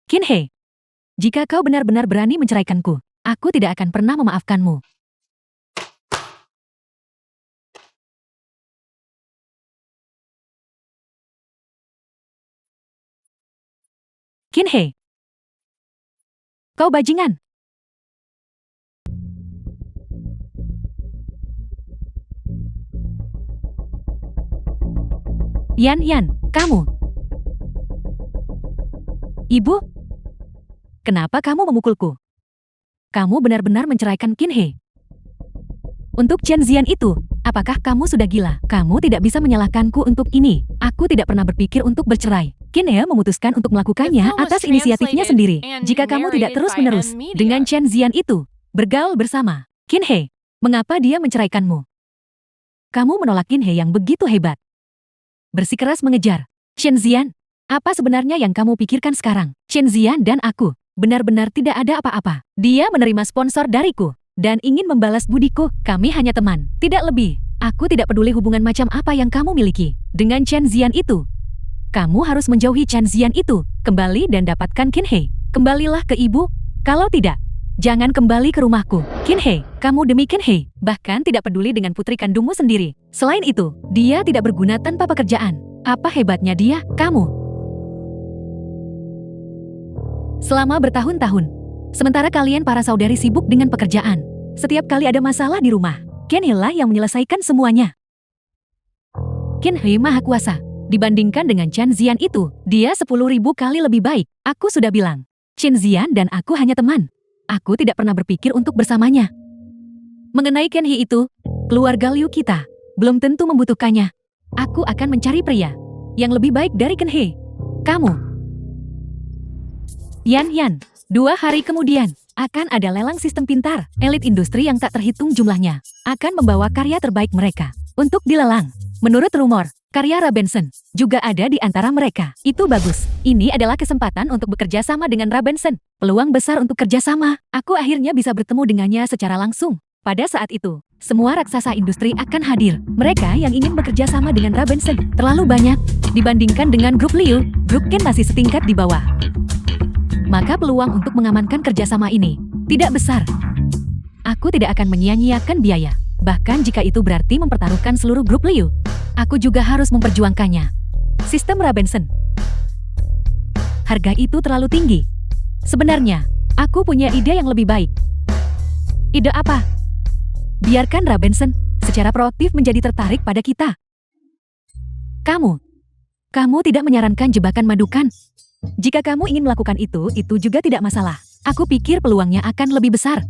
Qin He, jika kau benar-benar berani menceraikanku, aku tidak akan pernah memaafkanmu. Qin He, kau bajingan. Yan, kamu. Ibu, kenapa kamu memukulku? Kamu benar-benar menceraikan Qin He. Untuk Chen Zian itu, apakah kamu sudah gila? Kamu tidak bisa menyalahkanku untuk ini. Aku tidak pernah berpikir untuk bercerai. Qin He memutuskan untuk melakukannya atas inisiatifnya sendiri. Jika kamu tidak terus-menerus dengan Chen Zian itu bergaul bersama Qin He, mengapa dia menceraikanmu? Kamu menolak Qin He yang begitu hebat. Bersikeras mengejar Chen Zian. Apa sebenarnya yang kamu pikirkan sekarang? Chen Zian dan aku benar-benar tidak ada apa-apa. Dia menerima sponsor dariku dan ingin membalas budiku. Kami hanya teman, tidak lebih. Aku tidak peduli hubungan macam apa yang kamu miliki dengan Chen Zian itu. Kamu harus menjauhi Chen Zian itu. Kembali dan dapatkan Qin He. Kembalilah ke ibu. Kalau tidak, jangan kembali ke rumahku. Qin He, kamu demi Qin He, bahkan tidak peduli dengan putri kandungmu sendiri. Selain itu, dia tidak berguna tanpa pekerjaan. Apa hebatnya dia? Kamu. Selama bertahun-tahun, sementara kalian para saudari sibuk dengan pekerjaan, setiap kali ada masalah di rumah, Qin He lah yang menyelesaikan semuanya. Qin He maha kuasa. Dibandingkan dengan Chen Zian itu, dia 10.000 kali lebih baik. Aku sudah bilang, Chen Zian dan aku hanya teman. Aku tidak pernah berpikir untuk bersamanya. Mengenai Qin He itu, keluarga Liu kita belum tentu membutuhkannya. Aku akan mencari pria yang lebih baik dari Qin He. Kamu. Yan, 2 hari kemudian, akan ada lelang sistem pintar. Elit industri yang tak terhitung jumlahnya akan membawa karya terbaik mereka untuk dilelang. Menurut rumor, karya Rabensen juga ada di antara mereka. Itu bagus. Ini adalah kesempatan untuk bekerja sama dengan Rabensen. Peluang besar untuk kerjasama. Aku akhirnya bisa bertemu dengannya secara langsung. Pada saat itu, semua raksasa industri akan hadir. Mereka yang ingin bekerja sama dengan Rabensen terlalu banyak. Dibandingkan dengan grup Liu, grup Ken masih setingkat di bawah. Maka peluang untuk mengamankan kerjasama ini tidak besar. Aku tidak akan menyia-nyiakan biaya. Bahkan jika itu berarti mempertaruhkan seluruh grup Liu, aku juga harus memperjuangkannya. Sistem Rabensen. Harga itu terlalu tinggi. Sebenarnya, aku punya ide yang lebih baik. Ide apa? Biarkan Rabensen secara proaktif menjadi tertarik pada kita. Kamu tidak menyarankan jebakan madukan? Jika kamu ingin melakukan itu juga tidak masalah. Aku pikir peluangnya akan lebih besar.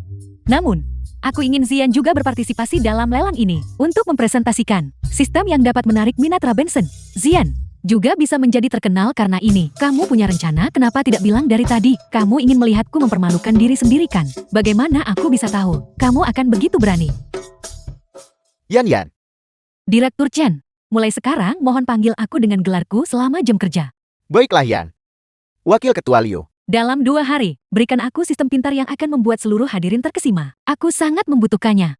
Namun, aku ingin Zian juga berpartisipasi dalam lelang ini untuk mempresentasikan sistem yang dapat menarik minat Rabensen. Zian juga bisa menjadi terkenal karena ini. Kamu punya rencana, kenapa tidak bilang dari tadi? Kamu ingin melihatku mempermalukan diri sendiri kan? Bagaimana aku bisa tahu? Kamu akan begitu berani. Yan. Direktur Chen, mulai sekarang mohon panggil aku dengan gelarku selama jam kerja. Baiklah Yan. Wakil Ketua Liu. Dalam 2 hari, berikan aku sistem pintar yang akan membuat seluruh hadirin terkesima. Aku sangat membutuhkannya.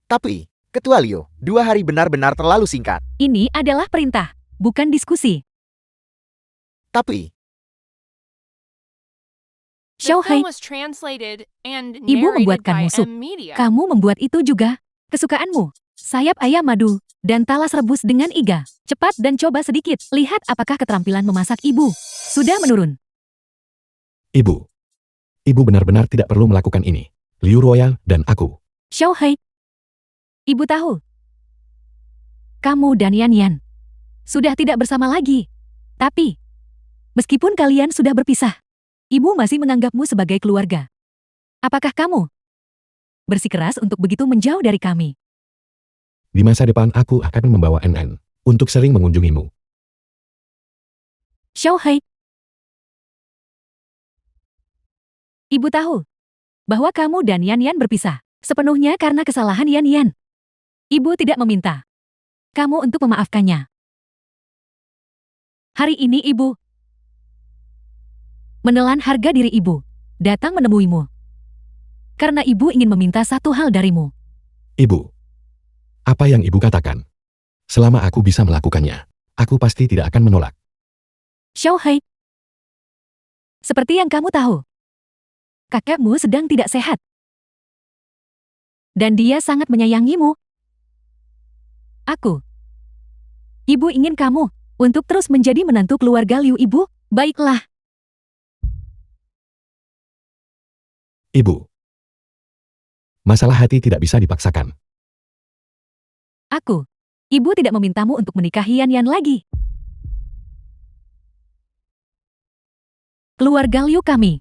Tapi, Ketua Liu, 2 hari benar-benar terlalu singkat. Ini adalah perintah, bukan diskusi. Tapi, The Xiao Hai, film was translated and Ibu narrated membuatkan by musuh. Media. Kamu membuat itu juga. Kesukaanmu. Sayap ayam madu dan talas rebus dengan iga. Cepat dan coba sedikit. Lihat apakah keterampilan memasak ibu sudah menurun. Ibu benar-benar tidak perlu melakukan ini. Liu Royal dan aku Xiaohei, ibu tahu. Kamu dan Yan Yan sudah tidak bersama lagi. Tapi, meskipun kalian sudah berpisah, ibu masih menganggapmu sebagai keluarga. Apakah kamu bersikeras untuk begitu menjauh dari kami? Di masa depan aku akan membawa NN untuk sering mengunjungimu. Xiaohei, ibu tahu bahwa kamu dan Yan Yan berpisah sepenuhnya karena kesalahan Yan Yan. Ibu tidak meminta kamu untuk memaafkannya. Hari ini ibu menelan harga diri ibu, datang menemuimu. Karena ibu ingin meminta satu hal darimu. Ibu, apa yang ibu katakan? Selama aku bisa melakukannya, aku pasti tidak akan menolak. Xiaohei, seperti yang kamu tahu, kakakmu sedang tidak sehat. Dan dia sangat menyayangimu. Ibu ingin kamu untuk terus menjadi menantu keluarga Liu ibu. Baiklah. Ibu, masalah hati tidak bisa dipaksakan. Ibu tidak memintamu untuk menikahi Yan Yan lagi. Keluarga Liu kami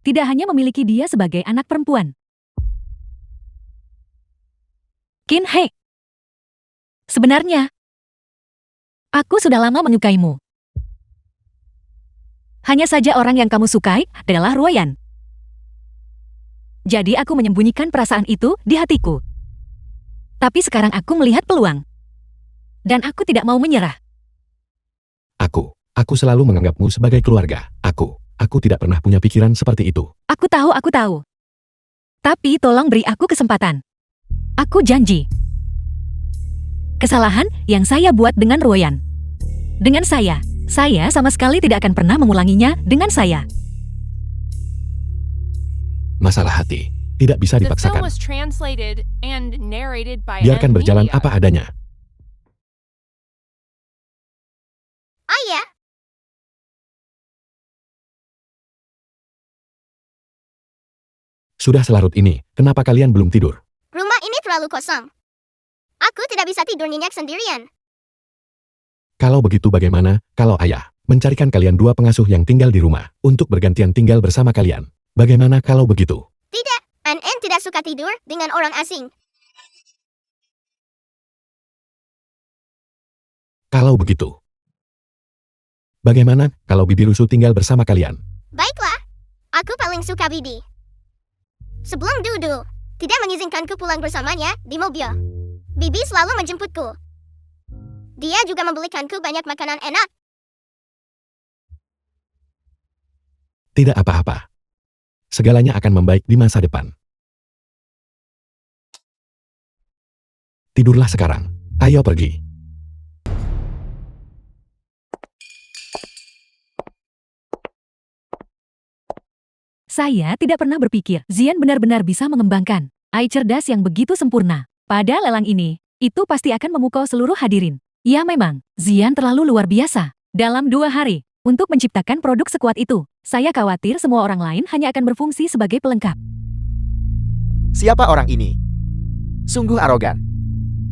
tidak hanya memiliki dia sebagai anak perempuan. Qin He, sebenarnya, aku sudah lama menyukaimu. Hanya saja orang yang kamu sukai adalah Ruoyan. Jadi aku menyembunyikan perasaan itu di hatiku. Tapi sekarang aku melihat peluang. Dan aku tidak mau menyerah. Aku selalu menganggapmu sebagai keluarga. Aku tidak pernah punya pikiran seperti itu. Aku tahu. Tapi tolong beri aku kesempatan. Aku janji. Kesalahan yang saya buat dengan Ruoyan. Dengan saya sama sekali tidak akan pernah mengulanginya dengan saya. Masalah hati tidak bisa The film dipaksakan. was translated and narrated by Biarkan M. berjalan Media. apa adanya. Ayah, Sudah selarut ini, kenapa kalian belum tidur? rumah ini terlalu kosong. Aku tidak bisa tidur nyenyak sendirian. Kalau begitu bagaimana kalau ayah mencarikan kalian dua pengasuh yang tinggal di rumah untuk bergantian tinggal bersama kalian? Bagaimana kalau begitu? Tidak, NN tidak suka tidur dengan orang asing. Kalau begitu, bagaimana kalau Bibi Rusu tinggal bersama kalian? Baiklah, aku paling suka Bibi. Sebelum Dudu, tidak mengizinkanku pulang bersamanya di mobil. Bibi selalu menjemputku. Dia juga membelikanku banyak makanan enak. Tidak apa-apa. Segalanya akan membaik di masa depan. Tidurlah sekarang. Ayo pergi. Saya tidak pernah berpikir Zian benar-benar bisa mengembangkan AI cerdas yang begitu sempurna. Pada lelang ini, itu pasti akan memukau seluruh hadirin. Ya memang, Zian terlalu luar biasa. Dalam 2 hari, untuk menciptakan produk sekuat itu, saya khawatir semua orang lain hanya akan berfungsi sebagai pelengkap. Siapa orang ini? Sungguh arogan.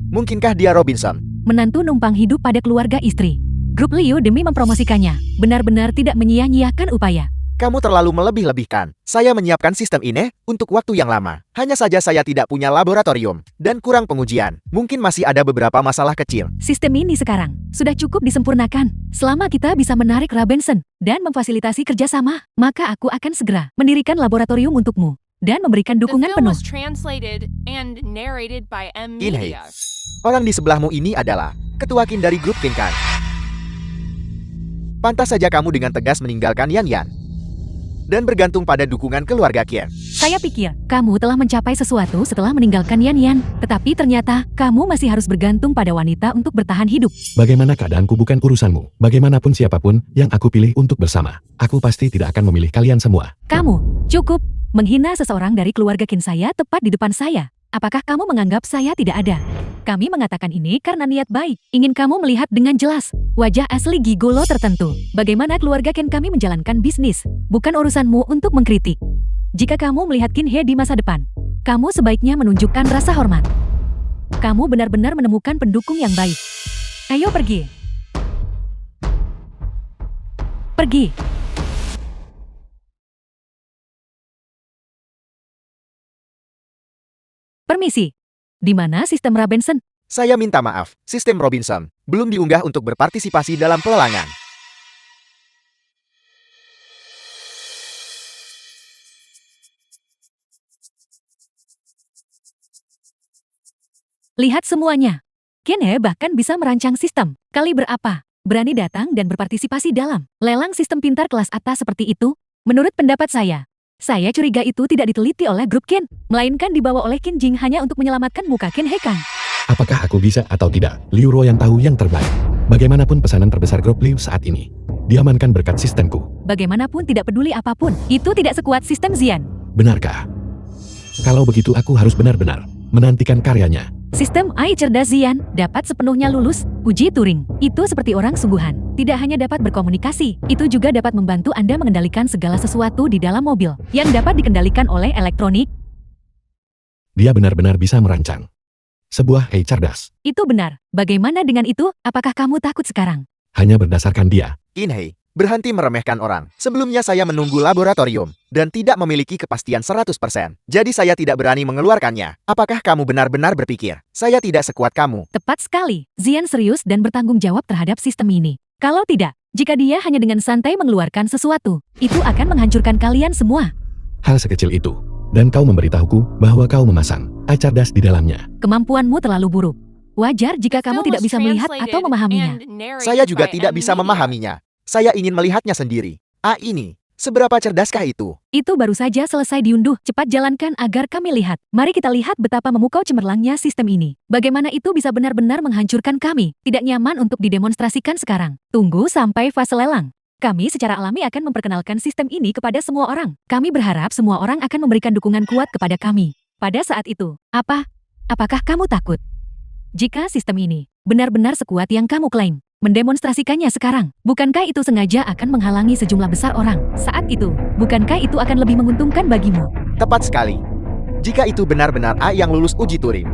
Mungkinkah dia Robinson? Menantu numpang hidup pada keluarga istri. Grup Liu demi mempromosikannya, benar-benar tidak menyia-nyiakan upaya. Kamu terlalu melebih-lebihkan. Saya menyiapkan sistem ini untuk waktu yang lama. Hanya saja saya tidak punya laboratorium dan kurang pengujian. Mungkin masih ada beberapa masalah kecil. Sistem ini sekarang sudah cukup disempurnakan. Selama kita bisa menarik Rabenson dan memfasilitasi kerjasama, maka aku akan segera mendirikan laboratorium untukmu dan memberikan The dukungan film penuh. was translated and narrated by M. Qin He. Media. Orang di sebelahmu ini adalah ketua Qin dari grup Qin Kan. Pantas saja kamu dengan tegas meninggalkan Yan Yan dan bergantung pada dukungan keluarga Qin. Saya pikir kamu telah mencapai sesuatu setelah meninggalkan Yan Yan, tetapi ternyata kamu masih harus bergantung pada wanita untuk bertahan hidup. Bagaimana keadaanku bukan urusanmu. Bagaimanapun siapapun yang aku pilih untuk bersama, aku pasti tidak akan memilih kalian semua. Kamu cukup menghina seseorang dari keluarga Qin saya tepat di depan saya. Apakah kamu menganggap saya tidak ada? Kami mengatakan ini karena niat baik. Ingin kamu melihat dengan jelas wajah asli gigolo tertentu. Bagaimana keluarga Qin kami menjalankan bisnis. Bukan urusanmu untuk mengkritik. Jika kamu melihat Qin He di masa depan, Kamu sebaiknya menunjukkan rasa hormat. Kamu benar-benar menemukan pendukung yang baik. Ayo pergi. Pergi. Permisi. Di mana sistem Robinson? Saya minta maaf, sistem Robinson belum diunggah untuk berpartisipasi dalam pelelangan. Lihat semuanya. Kenhe bahkan bisa merancang sistem. Kali berapa? Berani datang dan berpartisipasi dalam lelang sistem pintar kelas atas seperti itu? Menurut pendapat saya curiga itu tidak diteliti oleh grup Ken, melainkan dibawa oleh Qin Jing hanya untuk menyelamatkan muka Ken Hekang. Apakah aku bisa atau tidak? Liu Ro yang tahu yang terbaik. Bagaimanapun pesanan terbesar grup Liu saat ini diamankan berkat sistemku. Bagaimanapun tidak peduli apapun, itu tidak sekuat sistem Xian. Benarkah? Kalau begitu aku harus benar-benar menantikan karyanya. Sistem AI cerdas Xian dapat sepenuhnya lulus uji Turing. Itu seperti orang sungguhan. Tidak hanya dapat berkomunikasi, itu juga dapat membantu Anda mengendalikan segala sesuatu di dalam mobil yang dapat dikendalikan oleh elektronik. Dia benar-benar bisa merancang sebuah AI cerdas. Itu benar. Bagaimana dengan itu? Apakah kamu takut sekarang? Hanya berdasarkan dia. Kinhei, berhenti meremehkan orang. Sebelumnya saya menunggu laboratorium dan tidak memiliki kepastian 100%. Jadi saya tidak berani mengeluarkannya. Apakah kamu benar-benar berpikir saya tidak sekuat kamu? Tepat sekali. Xian serius dan bertanggung jawab terhadap sistem ini. Kalau tidak, jika dia hanya dengan santai mengeluarkan sesuatu, itu akan menghancurkan kalian semua. Hal sekecil itu. Dan kau memberitahuku bahwa kau memasang AI cerdas di dalamnya. Kemampuanmu terlalu buruk. Wajar jika kamu tidak bisa melihat atau memahaminya. Saya juga tidak bisa memahaminya. Saya ingin melihatnya sendiri. Ini, seberapa cerdaskah itu? Itu baru saja selesai diunduh. Cepat jalankan agar kami lihat. Mari kita lihat betapa memukau cemerlangnya sistem ini. Bagaimana itu bisa benar-benar menghancurkan kami. Tidak nyaman untuk didemonstrasikan sekarang. Tunggu sampai fase lelang. Kami secara alami akan memperkenalkan sistem ini kepada semua orang. Kami berharap semua orang akan memberikan dukungan kuat kepada kami. Pada saat itu, apakah kamu takut? Jika sistem ini benar-benar sekuat yang kamu klaim, mendemonstrasikannya sekarang, bukankah itu sengaja akan menghalangi sejumlah besar orang? Saat itu, bukankah itu akan lebih menguntungkan bagimu? Tepat sekali. Jika itu benar-benar A yang lulus uji Turing,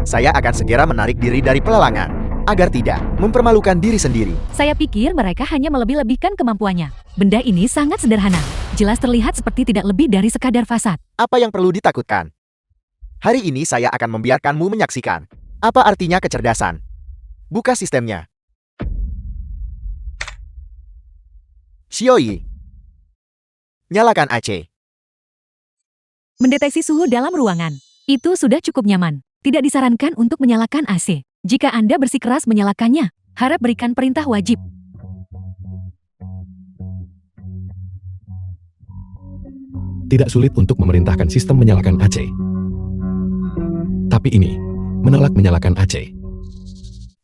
saya akan segera menarik diri dari pelelangan. Agar tidak mempermalukan diri sendiri. Saya pikir mereka hanya melebih-lebihkan kemampuannya. Benda ini sangat sederhana. Jelas terlihat seperti tidak lebih dari sekadar fasad. Apa yang perlu ditakutkan? Hari ini saya akan membiarkanmu menyaksikan. Apa artinya kecerdasan? Buka sistemnya. Xiaoyi. Nyalakan AC. Mendeteksi suhu dalam ruangan. Itu sudah cukup nyaman. Tidak disarankan untuk menyalakan AC. Jika Anda bersikeras menyalakannya, harap berikan perintah wajib. Tidak sulit untuk memerintahkan sistem menyalakan AC. Tapi ini, menolak menyalakan AC.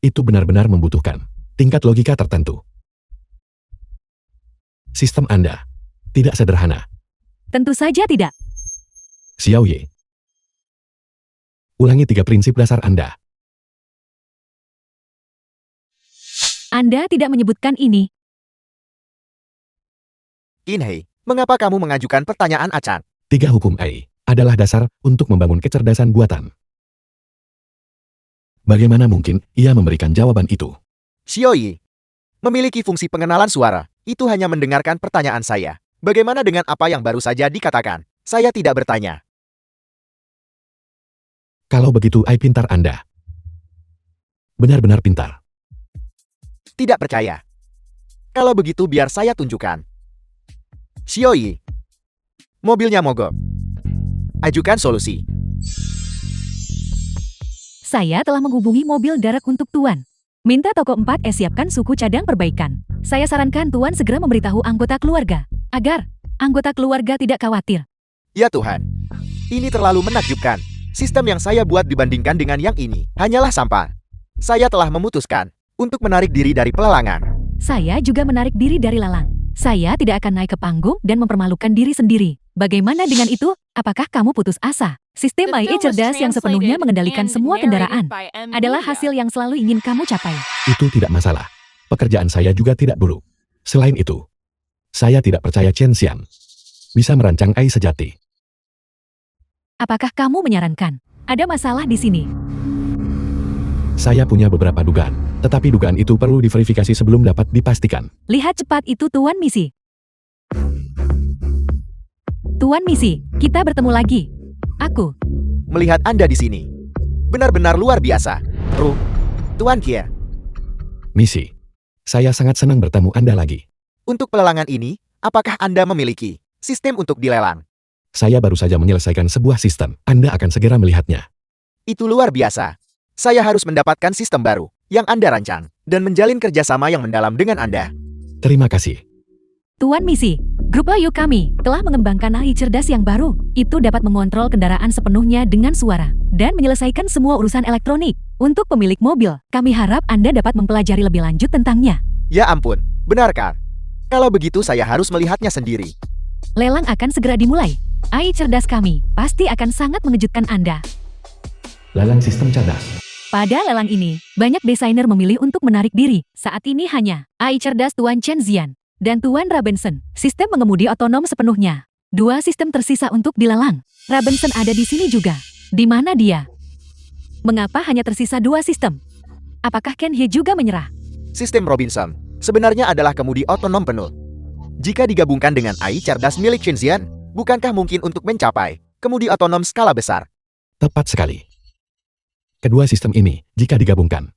Itu benar-benar membutuhkan tingkat logika tertentu. Sistem Anda tidak sederhana. Tentu saja tidak. Xiaoye. Ulangi 3 prinsip dasar Anda. Anda tidak menyebutkan ini. Kinhei, mengapa kamu mengajukan pertanyaan acak? 3 hukum AI adalah dasar untuk membangun kecerdasan buatan. Bagaimana mungkin ia memberikan jawaban itu? Xiaoyi. Memiliki fungsi pengenalan suara. Itu hanya mendengarkan pertanyaan saya. Bagaimana dengan apa yang baru saja dikatakan? Saya tidak bertanya. Kalau begitu AI pintar Anda. Benar-benar pintar. Tidak percaya. Kalau begitu biar saya tunjukkan. Xiaoyi. Mobilnya mogok. Ajukan solusi. Saya telah menghubungi mobil darat untuk Tuan. Minta toko 4S siapkan suku cadang perbaikan. Saya sarankan Tuan segera memberitahu anggota keluarga, agar anggota keluarga tidak khawatir. Ya Tuhan. Ini terlalu menakjubkan. Sistem yang saya buat dibandingkan dengan yang ini hanyalah sampah. Saya telah memutuskan untuk menarik diri dari pelelangan. Saya juga menarik diri dari lelang. Saya tidak akan naik ke panggung dan mempermalukan diri sendiri. Bagaimana dengan itu? Apakah kamu putus asa? Sistem AI cerdas yang sepenuhnya mengendalikan semua kendaraan adalah hasil yang selalu ingin kamu capai. Itu tidak masalah. Pekerjaan saya juga tidak buruk. Selain itu, saya tidak percaya Chen Xian bisa merancang AI sejati. Apakah kamu menyarankan ada masalah di sini? Saya punya beberapa dugaan, tetapi dugaan itu perlu diverifikasi sebelum dapat dipastikan. Lihat cepat itu Tuan Misi. Tuan Misi, kita bertemu lagi. Aku. Melihat Anda di sini. Benar-benar luar biasa. Tuan Kia. Misi. Saya sangat senang bertemu Anda lagi. Untuk pelelangan ini, apakah Anda memiliki sistem untuk dilelang? Saya baru saja menyelesaikan sebuah sistem. Anda akan segera melihatnya. Itu luar biasa. Saya harus mendapatkan sistem baru yang Anda rancang dan menjalin kerjasama yang mendalam dengan Anda. Terima kasih. Tuan Misi, grup Layu kami telah mengembangkan AI cerdas yang baru. Itu dapat mengontrol kendaraan sepenuhnya dengan suara dan menyelesaikan semua urusan elektronik. Untuk pemilik mobil, kami harap Anda dapat mempelajari lebih lanjut tentangnya. Ya ampun, benarkah? Kalau begitu saya harus melihatnya sendiri. Lelang akan segera dimulai. AI cerdas kami pasti akan sangat mengejutkan Anda. Lelang sistem cerdas. Pada lelang ini, banyak desainer memilih untuk menarik diri. Saat ini hanya AI cerdas Tuan Chen Zian dan Tuan Robinson. Sistem mengemudi otonom sepenuhnya. 2 sistem tersisa untuk dilelang. Robinson ada di sini juga. Di mana dia? Mengapa hanya tersisa 2 sistem? Apakah Ken He juga menyerah? Sistem Robinson sebenarnya adalah kemudi otonom penuh. Jika digabungkan dengan AI cerdas milik Shenxian, bukankah mungkin untuk mencapai kemudi otonom skala besar? Tepat sekali. Kedua sistem ini, jika digabungkan,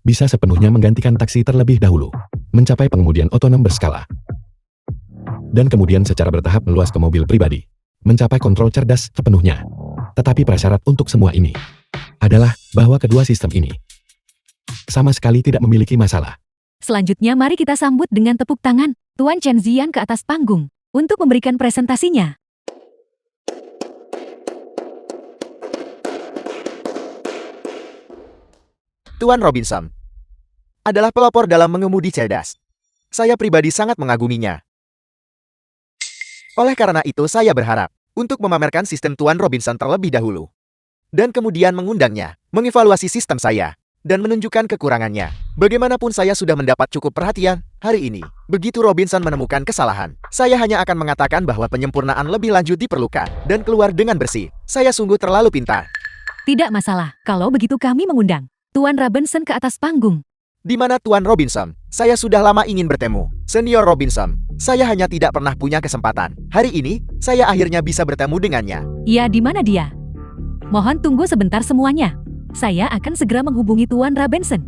bisa sepenuhnya menggantikan taksi terlebih dahulu, mencapai pengemudian otonom berskala, dan kemudian secara bertahap meluas ke mobil pribadi, mencapai kontrol cerdas sepenuhnya. Tetapi prasyarat untuk semua ini adalah bahwa kedua sistem ini sama sekali tidak memiliki masalah. Selanjutnya mari kita sambut dengan tepuk tangan Tuan Chen Zian ke atas panggung untuk memberikan presentasinya. Tuan Robinson adalah pelopor dalam mengemudi cerdas. Saya pribadi sangat mengaguminya. Oleh karena itu saya berharap untuk memamerkan sistem Tuan Robinson terlebih dahulu. Dan kemudian mengundangnya, mengevaluasi sistem saya, dan menunjukkan kekurangannya. Bagaimanapun saya sudah mendapat cukup perhatian hari ini. Begitu Robinson menemukan kesalahan, saya hanya akan mengatakan bahwa penyempurnaan lebih lanjut diperlukan dan keluar dengan bersih. Saya sungguh terlalu pintar. Tidak masalah, kalau begitu kami mengundang Tuan Robinson ke atas panggung. Di mana Tuan Robinson? Saya sudah lama ingin bertemu. Senior Robinson, saya hanya tidak pernah punya kesempatan. Hari ini, saya akhirnya bisa bertemu dengannya. Ya, di mana dia? Mohon tunggu sebentar semuanya. Saya akan segera menghubungi Tuan Robinson.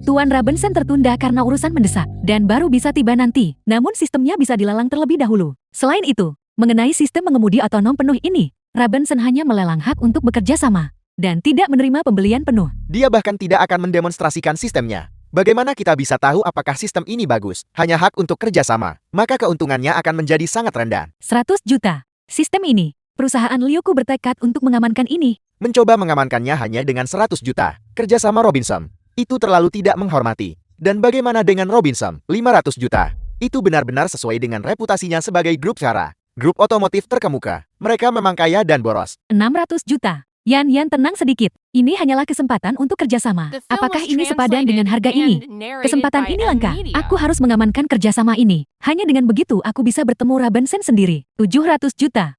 Tuan Robinson tertunda karena urusan mendesak dan baru bisa tiba nanti. Namun sistemnya bisa dilelang terlebih dahulu. Selain itu, mengenai sistem mengemudi otonom penuh ini, Robinson hanya melelang hak untuk bekerja sama dan tidak menerima pembelian penuh. Dia bahkan tidak akan mendemonstrasikan sistemnya. Bagaimana kita bisa tahu apakah sistem ini bagus? Hanya hak untuk kerjasama, maka keuntungannya akan menjadi sangat rendah. 100 juta. Sistem ini, perusahaan Liuku bertekad untuk mengamankan ini. Mencoba mengamankannya hanya dengan 100 juta. Kerjasama Robinson, itu terlalu tidak menghormati. Dan bagaimana dengan Robinson? 500 juta. Itu benar-benar sesuai dengan reputasinya sebagai grup cara. Grup otomotif terkemuka. Mereka memang kaya dan boros. 600 juta. Yan, tenang sedikit. Ini hanyalah kesempatan untuk kerjasama. The film Apakah was ini sepadan dengan harga translated ini? and narrated Kesempatan by ini M langka. Media. Aku harus mengamankan kerjasama ini. Hanya dengan begitu aku bisa bertemu Robinson sendiri. 700 juta.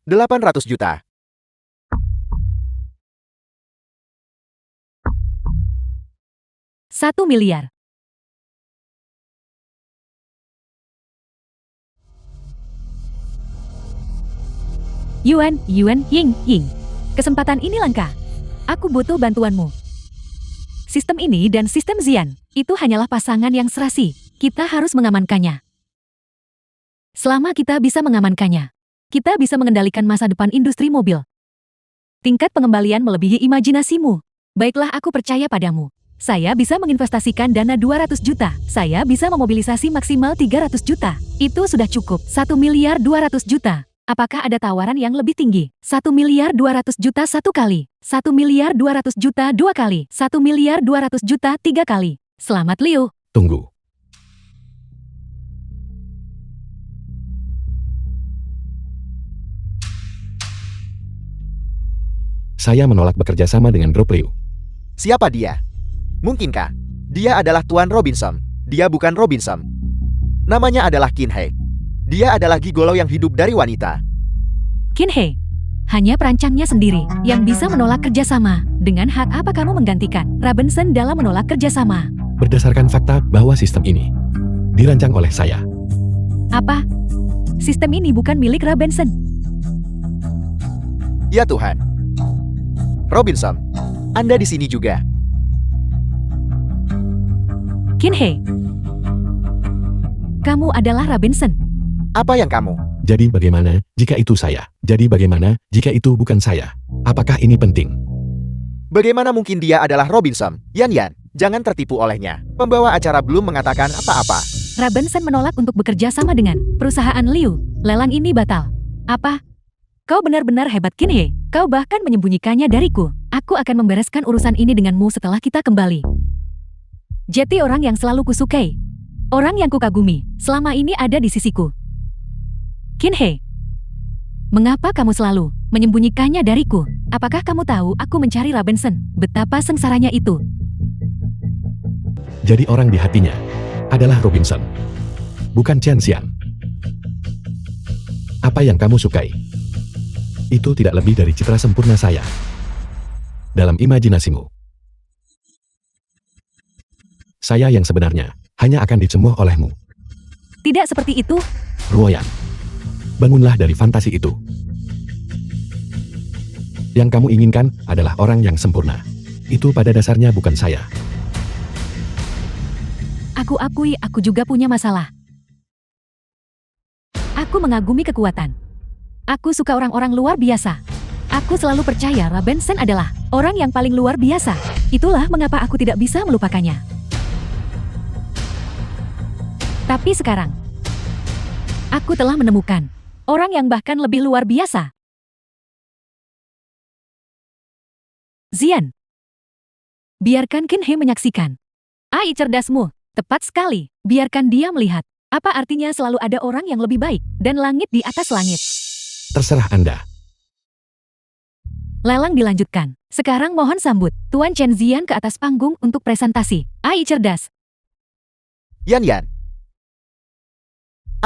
800 juta. 1 miliar. Yuan, Ying. Kesempatan ini langka. Aku butuh bantuanmu. Sistem ini dan sistem Zian, itu hanyalah pasangan yang serasi. Kita harus mengamankannya. Selama kita bisa mengamankannya, kita bisa mengendalikan masa depan industri mobil. Tingkat pengembalian melebihi imajinasimu. Baiklah, aku percaya padamu. Saya bisa menginvestasikan dana 200 juta. Saya bisa memobilisasi maksimal 300 juta. Itu sudah cukup. 1 miliar 200 juta. Apakah ada tawaran yang lebih tinggi? 1 miliar 200 juta satu kali. 1 miliar 200 juta dua kali. 1 miliar 200 juta tiga kali. Selamat Liu. Tunggu. Saya menolak bekerja sama dengan grup Liu. Siapa dia? Mungkinkah dia adalah Tuan Robinson? Dia bukan Robinson. Namanya adalah Qin He. Dia adalah gigolo yang hidup dari wanita. Qin He, hanya perancangnya sendiri yang bisa menolak kerjasama. Dengan hak apa kamu menggantikan Robinson dalam menolak kerjasama? Berdasarkan fakta bahwa sistem ini dirancang oleh saya. Apa? Sistem ini bukan milik Robinson. Ya Tuhan. Robinson, Anda di sini juga. Qin He, kamu adalah Robinson. Apa yang kamu? Jadi bagaimana jika itu saya? Jadi bagaimana jika itu bukan saya? Apakah ini penting? Bagaimana mungkin dia adalah Robinson? Yan, jangan tertipu olehnya. Pembawa acara belum mengatakan apa-apa. Robinson menolak untuk bekerja sama dengan perusahaan Liu. Lelang ini batal. Apa? Kau benar-benar hebat Qin He. Kau bahkan menyembunyikannya dariku. Aku akan membereskan urusan ini denganmu setelah kita kembali. Jeti orang yang selalu kusukai. Orang yang kukagumi selama ini ada di sisiku. Qin He, mengapa kamu selalu menyembunyikannya dariku? Apakah kamu tahu aku mencari Robinson? Betapa sengsaranya itu. Jadi orang di hatinya adalah Robinson, bukan Chen Xiang. Apa yang kamu sukai? Itu tidak lebih dari citra sempurna saya dalam imajinasimu. Saya yang sebenarnya hanya akan dicemooh olehmu. Tidak seperti itu. Ruoyan, bangunlah dari fantasi itu. Yang kamu inginkan adalah orang yang sempurna. Itu pada dasarnya bukan saya. Aku akui aku juga punya masalah. Aku mengagumi kekuatan. Aku suka orang-orang luar biasa. Aku selalu percaya Robinson adalah orang yang paling luar biasa. Itulah mengapa aku tidak bisa melupakannya. Tapi sekarang, aku telah menemukan orang yang bahkan lebih luar biasa. Zian, biarkan Qin He menyaksikan. AI cerdasmu, tepat sekali. Biarkan dia melihat. Apa artinya selalu ada orang yang lebih baik dan langit di atas langit. Terserah Anda. Lelang dilanjutkan. Sekarang mohon sambut Tuan Chen Zian ke atas panggung untuk presentasi. AI cerdas. Yan,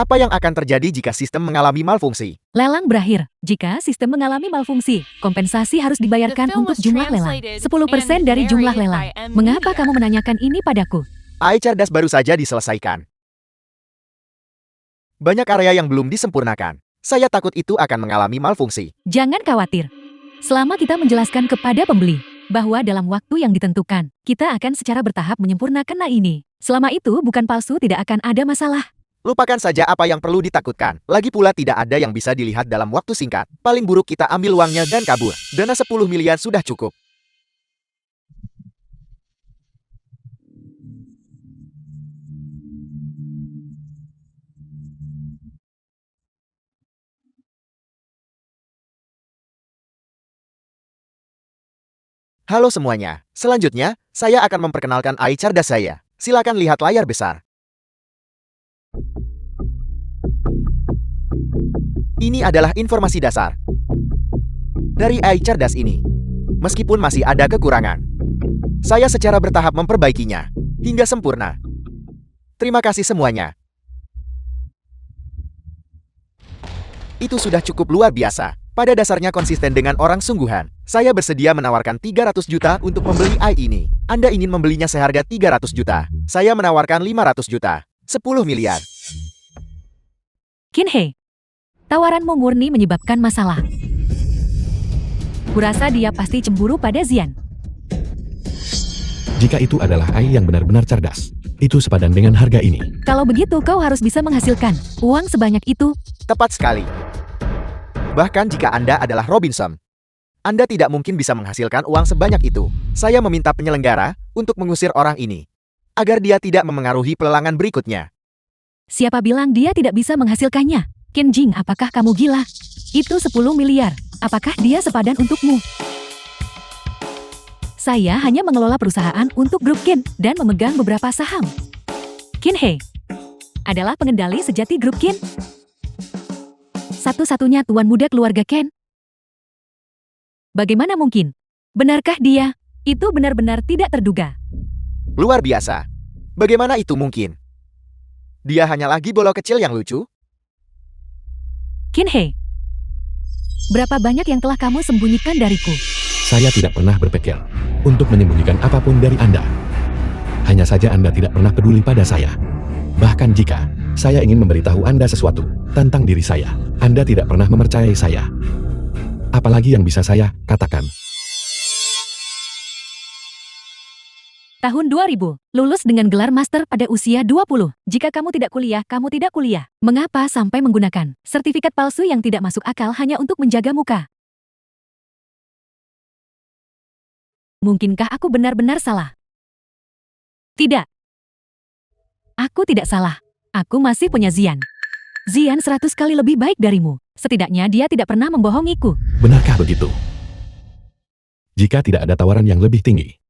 apa yang akan terjadi jika sistem mengalami malfungsi? Lelang berakhir. Jika sistem mengalami malfungsi, kompensasi harus dibayarkan The film untuk was jumlah lelang. translated 10% dari and jumlah narrated lelang. by M. Mengapa Media. kamu menanyakan ini padaku? AI cerdas baru saja diselesaikan. Banyak area yang belum disempurnakan. Saya takut itu akan mengalami malfungsi. Jangan khawatir. Selama kita menjelaskan kepada pembeli bahwa dalam waktu yang ditentukan, kita akan secara bertahap menyempurnakan ini. Selama itu bukan palsu, tidak akan ada masalah. Lupakan saja apa yang perlu ditakutkan. Lagi pula tidak ada yang bisa dilihat dalam waktu singkat. Paling buruk kita ambil uangnya dan kabur. Dana 10 miliar sudah cukup. Halo semuanya. Selanjutnya, saya akan memperkenalkan AI cerdas saya. Silakan lihat layar besar. Ini adalah informasi dasar dari AI cerdas ini. Meskipun masih ada kekurangan, saya secara bertahap memperbaikinya hingga sempurna. Terima kasih semuanya. Itu sudah cukup luar biasa. Pada dasarnya konsisten dengan orang sungguhan. Saya bersedia menawarkan 300 juta untuk membeli AI ini. Anda ingin membelinya seharga 300 juta. Saya menawarkan 500 juta. 10 miliar. Qin He, tawaranmu murni menyebabkan masalah. Kurasa dia pasti cemburu pada Zian. Jika itu adalah AI yang benar-benar cerdas, itu sepadan dengan harga ini. Kalau begitu kau harus bisa menghasilkan uang sebanyak itu. Tepat sekali. Bahkan jika Anda adalah Robinson, Anda tidak mungkin bisa menghasilkan uang sebanyak itu. Saya meminta penyelenggara untuk mengusir orang ini, agar dia tidak memengaruhi pelelangan berikutnya. Siapa bilang dia tidak bisa menghasilkannya? Qin Jing, apakah kamu gila? Itu 10 miliar. Apakah dia sepadan untukmu? Saya hanya mengelola perusahaan untuk grup Qin dan memegang beberapa saham. Qin He adalah pengendali sejati grup Qin. Satu-satunya tuan muda keluarga Ken. Bagaimana mungkin? Benarkah dia? Itu benar-benar tidak terduga. Luar biasa. Bagaimana itu mungkin? Dia hanya lagi bolo kecil yang lucu? Kinhei, berapa banyak yang telah kamu sembunyikan dariku? Saya tidak pernah berpikir untuk menyembunyikan apapun dari Anda. Hanya saja Anda tidak pernah peduli pada saya. Bahkan jika saya ingin memberitahu Anda sesuatu tentang diri saya, Anda tidak pernah mempercayai saya. Apalagi yang bisa saya katakan? Tahun 2000, lulus dengan gelar master pada usia 20. Jika kamu tidak kuliah, kamu tidak kuliah. Mengapa sampai menggunakan sertifikat palsu yang tidak masuk akal hanya untuk menjaga muka? Mungkinkah aku benar-benar salah? Tidak. Aku tidak salah. Aku masih punya Zian. Zian 100 kali lebih baik darimu. Setidaknya dia tidak pernah membohongiku. Benarkah begitu? Jika tidak ada tawaran yang lebih tinggi,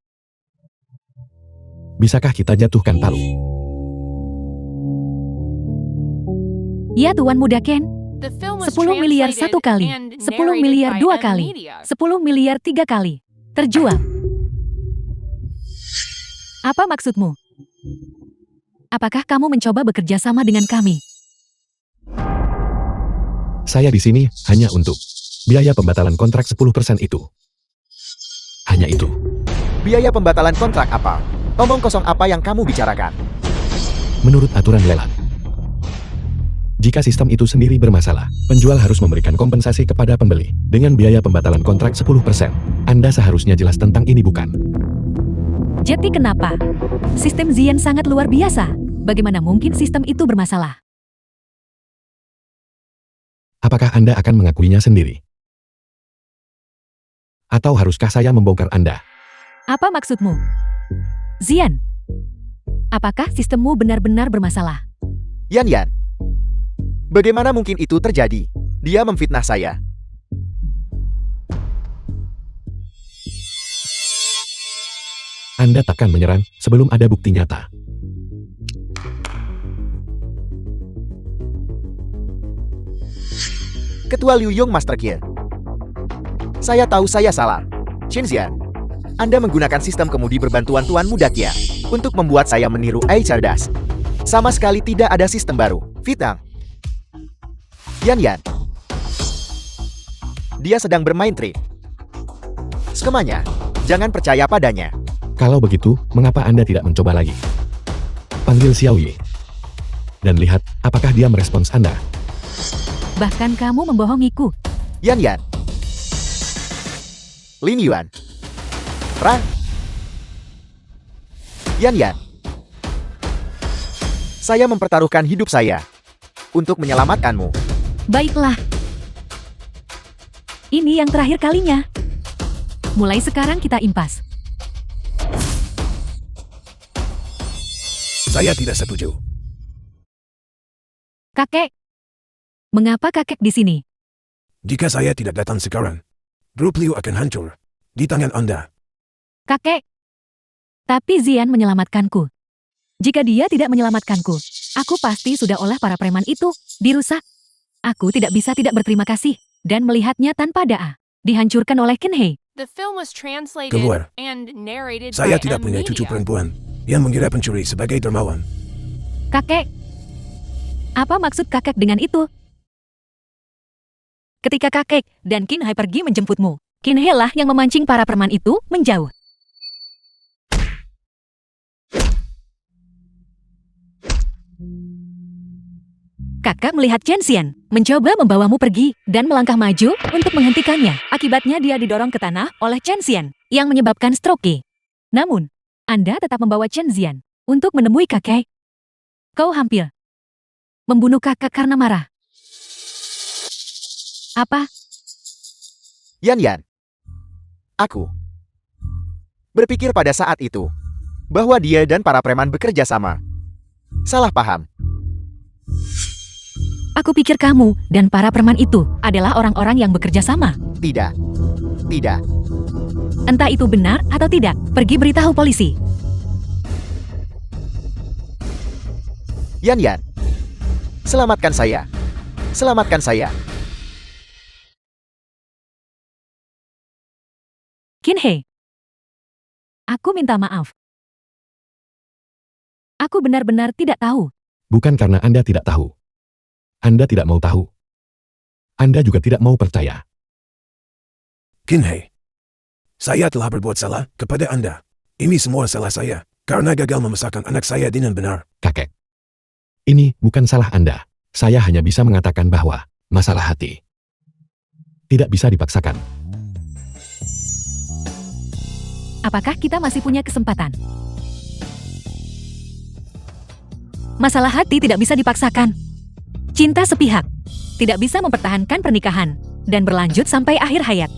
bisakah kita jatuhkan palu? Ya Tuan Muda Ken, The film was 10 miliar translated satu kali, and 10 narrated miliar by dua M kali, Media. 10 miliar 3 kali. Terjual. Apa maksudmu? Apakah kamu mencoba bekerja sama dengan kami? Saya di sini hanya untuk biaya pembatalan kontrak 10% itu. Hanya itu. Biaya pembatalan kontrak apa? Omong kosong apa yang kamu bicarakan? Menurut aturan lelang, jika sistem itu sendiri bermasalah, penjual harus memberikan kompensasi kepada pembeli. Dengan biaya pembatalan kontrak 10%, Anda seharusnya jelas tentang ini bukan? Jadi kenapa? Sistem Zian sangat luar biasa. Bagaimana mungkin sistem itu bermasalah? Apakah Anda akan mengakuinya sendiri? Atau haruskah saya membongkar Anda? Apa maksudmu? Zian, apakah sistemmu benar-benar bermasalah? Yan, bagaimana mungkin itu terjadi? Dia memfitnah saya. Anda takkan menyerang sebelum ada bukti nyata. Ketua Liu Yong Master Kia. Saya tahu saya salah. Shinzian, Anda menggunakan sistem kemudi berbantuan Tuan Muda Kia untuk membuat saya meniru AI cerdas. Sama sekali tidak ada sistem baru. Fitnah. Yan, dia sedang bermain trik. Skemanya, jangan percaya padanya. Kalau begitu, mengapa Anda tidak mencoba lagi? Panggil Xiao Yi. Dan lihat apakah dia merespons Anda. Bahkan kamu membohongiku. Yan, Lin Yuan, Ran, Yan, saya mempertaruhkan hidup saya untuk menyelamatkanmu. Baiklah. Ini yang terakhir kalinya. Mulai sekarang kita impas. Saya tidak setuju. Kakek. Mengapa kakek di sini? Jika saya tidak datang sekarang, grup Liu akan hancur di tangan Anda. Kakek. Tapi Zian menyelamatkanku. Jika dia tidak menyelamatkanku, aku pasti sudah oleh para preman itu dirusak. Aku tidak bisa tidak berterima kasih dan melihatnya tanpa da'a dihancurkan oleh Kinhei. The film was translated Keluar. and narrated Saya by tidak M punya Media. cucu perempuan yang mengira pencuri sebagai dermawan. Kakek. Apa maksud kakek dengan itu? Ketika kakek dan Kinhei pergi menjemputmu, Kinhei lah yang memancing para preman itu menjauh. Kakak melihat Chen Xian mencoba membawamu pergi dan melangkah maju untuk menghentikannya. Akibatnya dia didorong ke tanah oleh Chen Xian yang menyebabkan stroke. Namun, Anda tetap membawa Chen Xian untuk menemui kakek. Kau hampir membunuh kakak karena marah. Apa? Yan, aku berpikir pada saat itu bahwa dia dan para preman bekerja sama. Salah paham. Aku pikir kamu dan para preman itu adalah orang-orang yang bekerja sama. Tidak. Entah itu benar atau tidak, pergi beritahu polisi. Yan, selamatkan saya. Selamatkan saya. Kinhei. Aku minta maaf. Aku benar-benar tidak tahu. Bukan karena Anda tidak tahu. Anda tidak mau tahu. Anda juga tidak mau percaya. Kinhei, saya telah berbuat salah kepada Anda. Ini semua salah saya, karena gagal membesarkan anak saya dengan benar. Kakek. Ini bukan salah Anda. Saya hanya bisa mengatakan bahwa masalah hati tidak bisa dipaksakan. Apakah kita masih punya kesempatan? Masalah hati tidak bisa dipaksakan. Cinta sepihak tidak bisa mempertahankan pernikahan dan berlanjut sampai akhir hayat.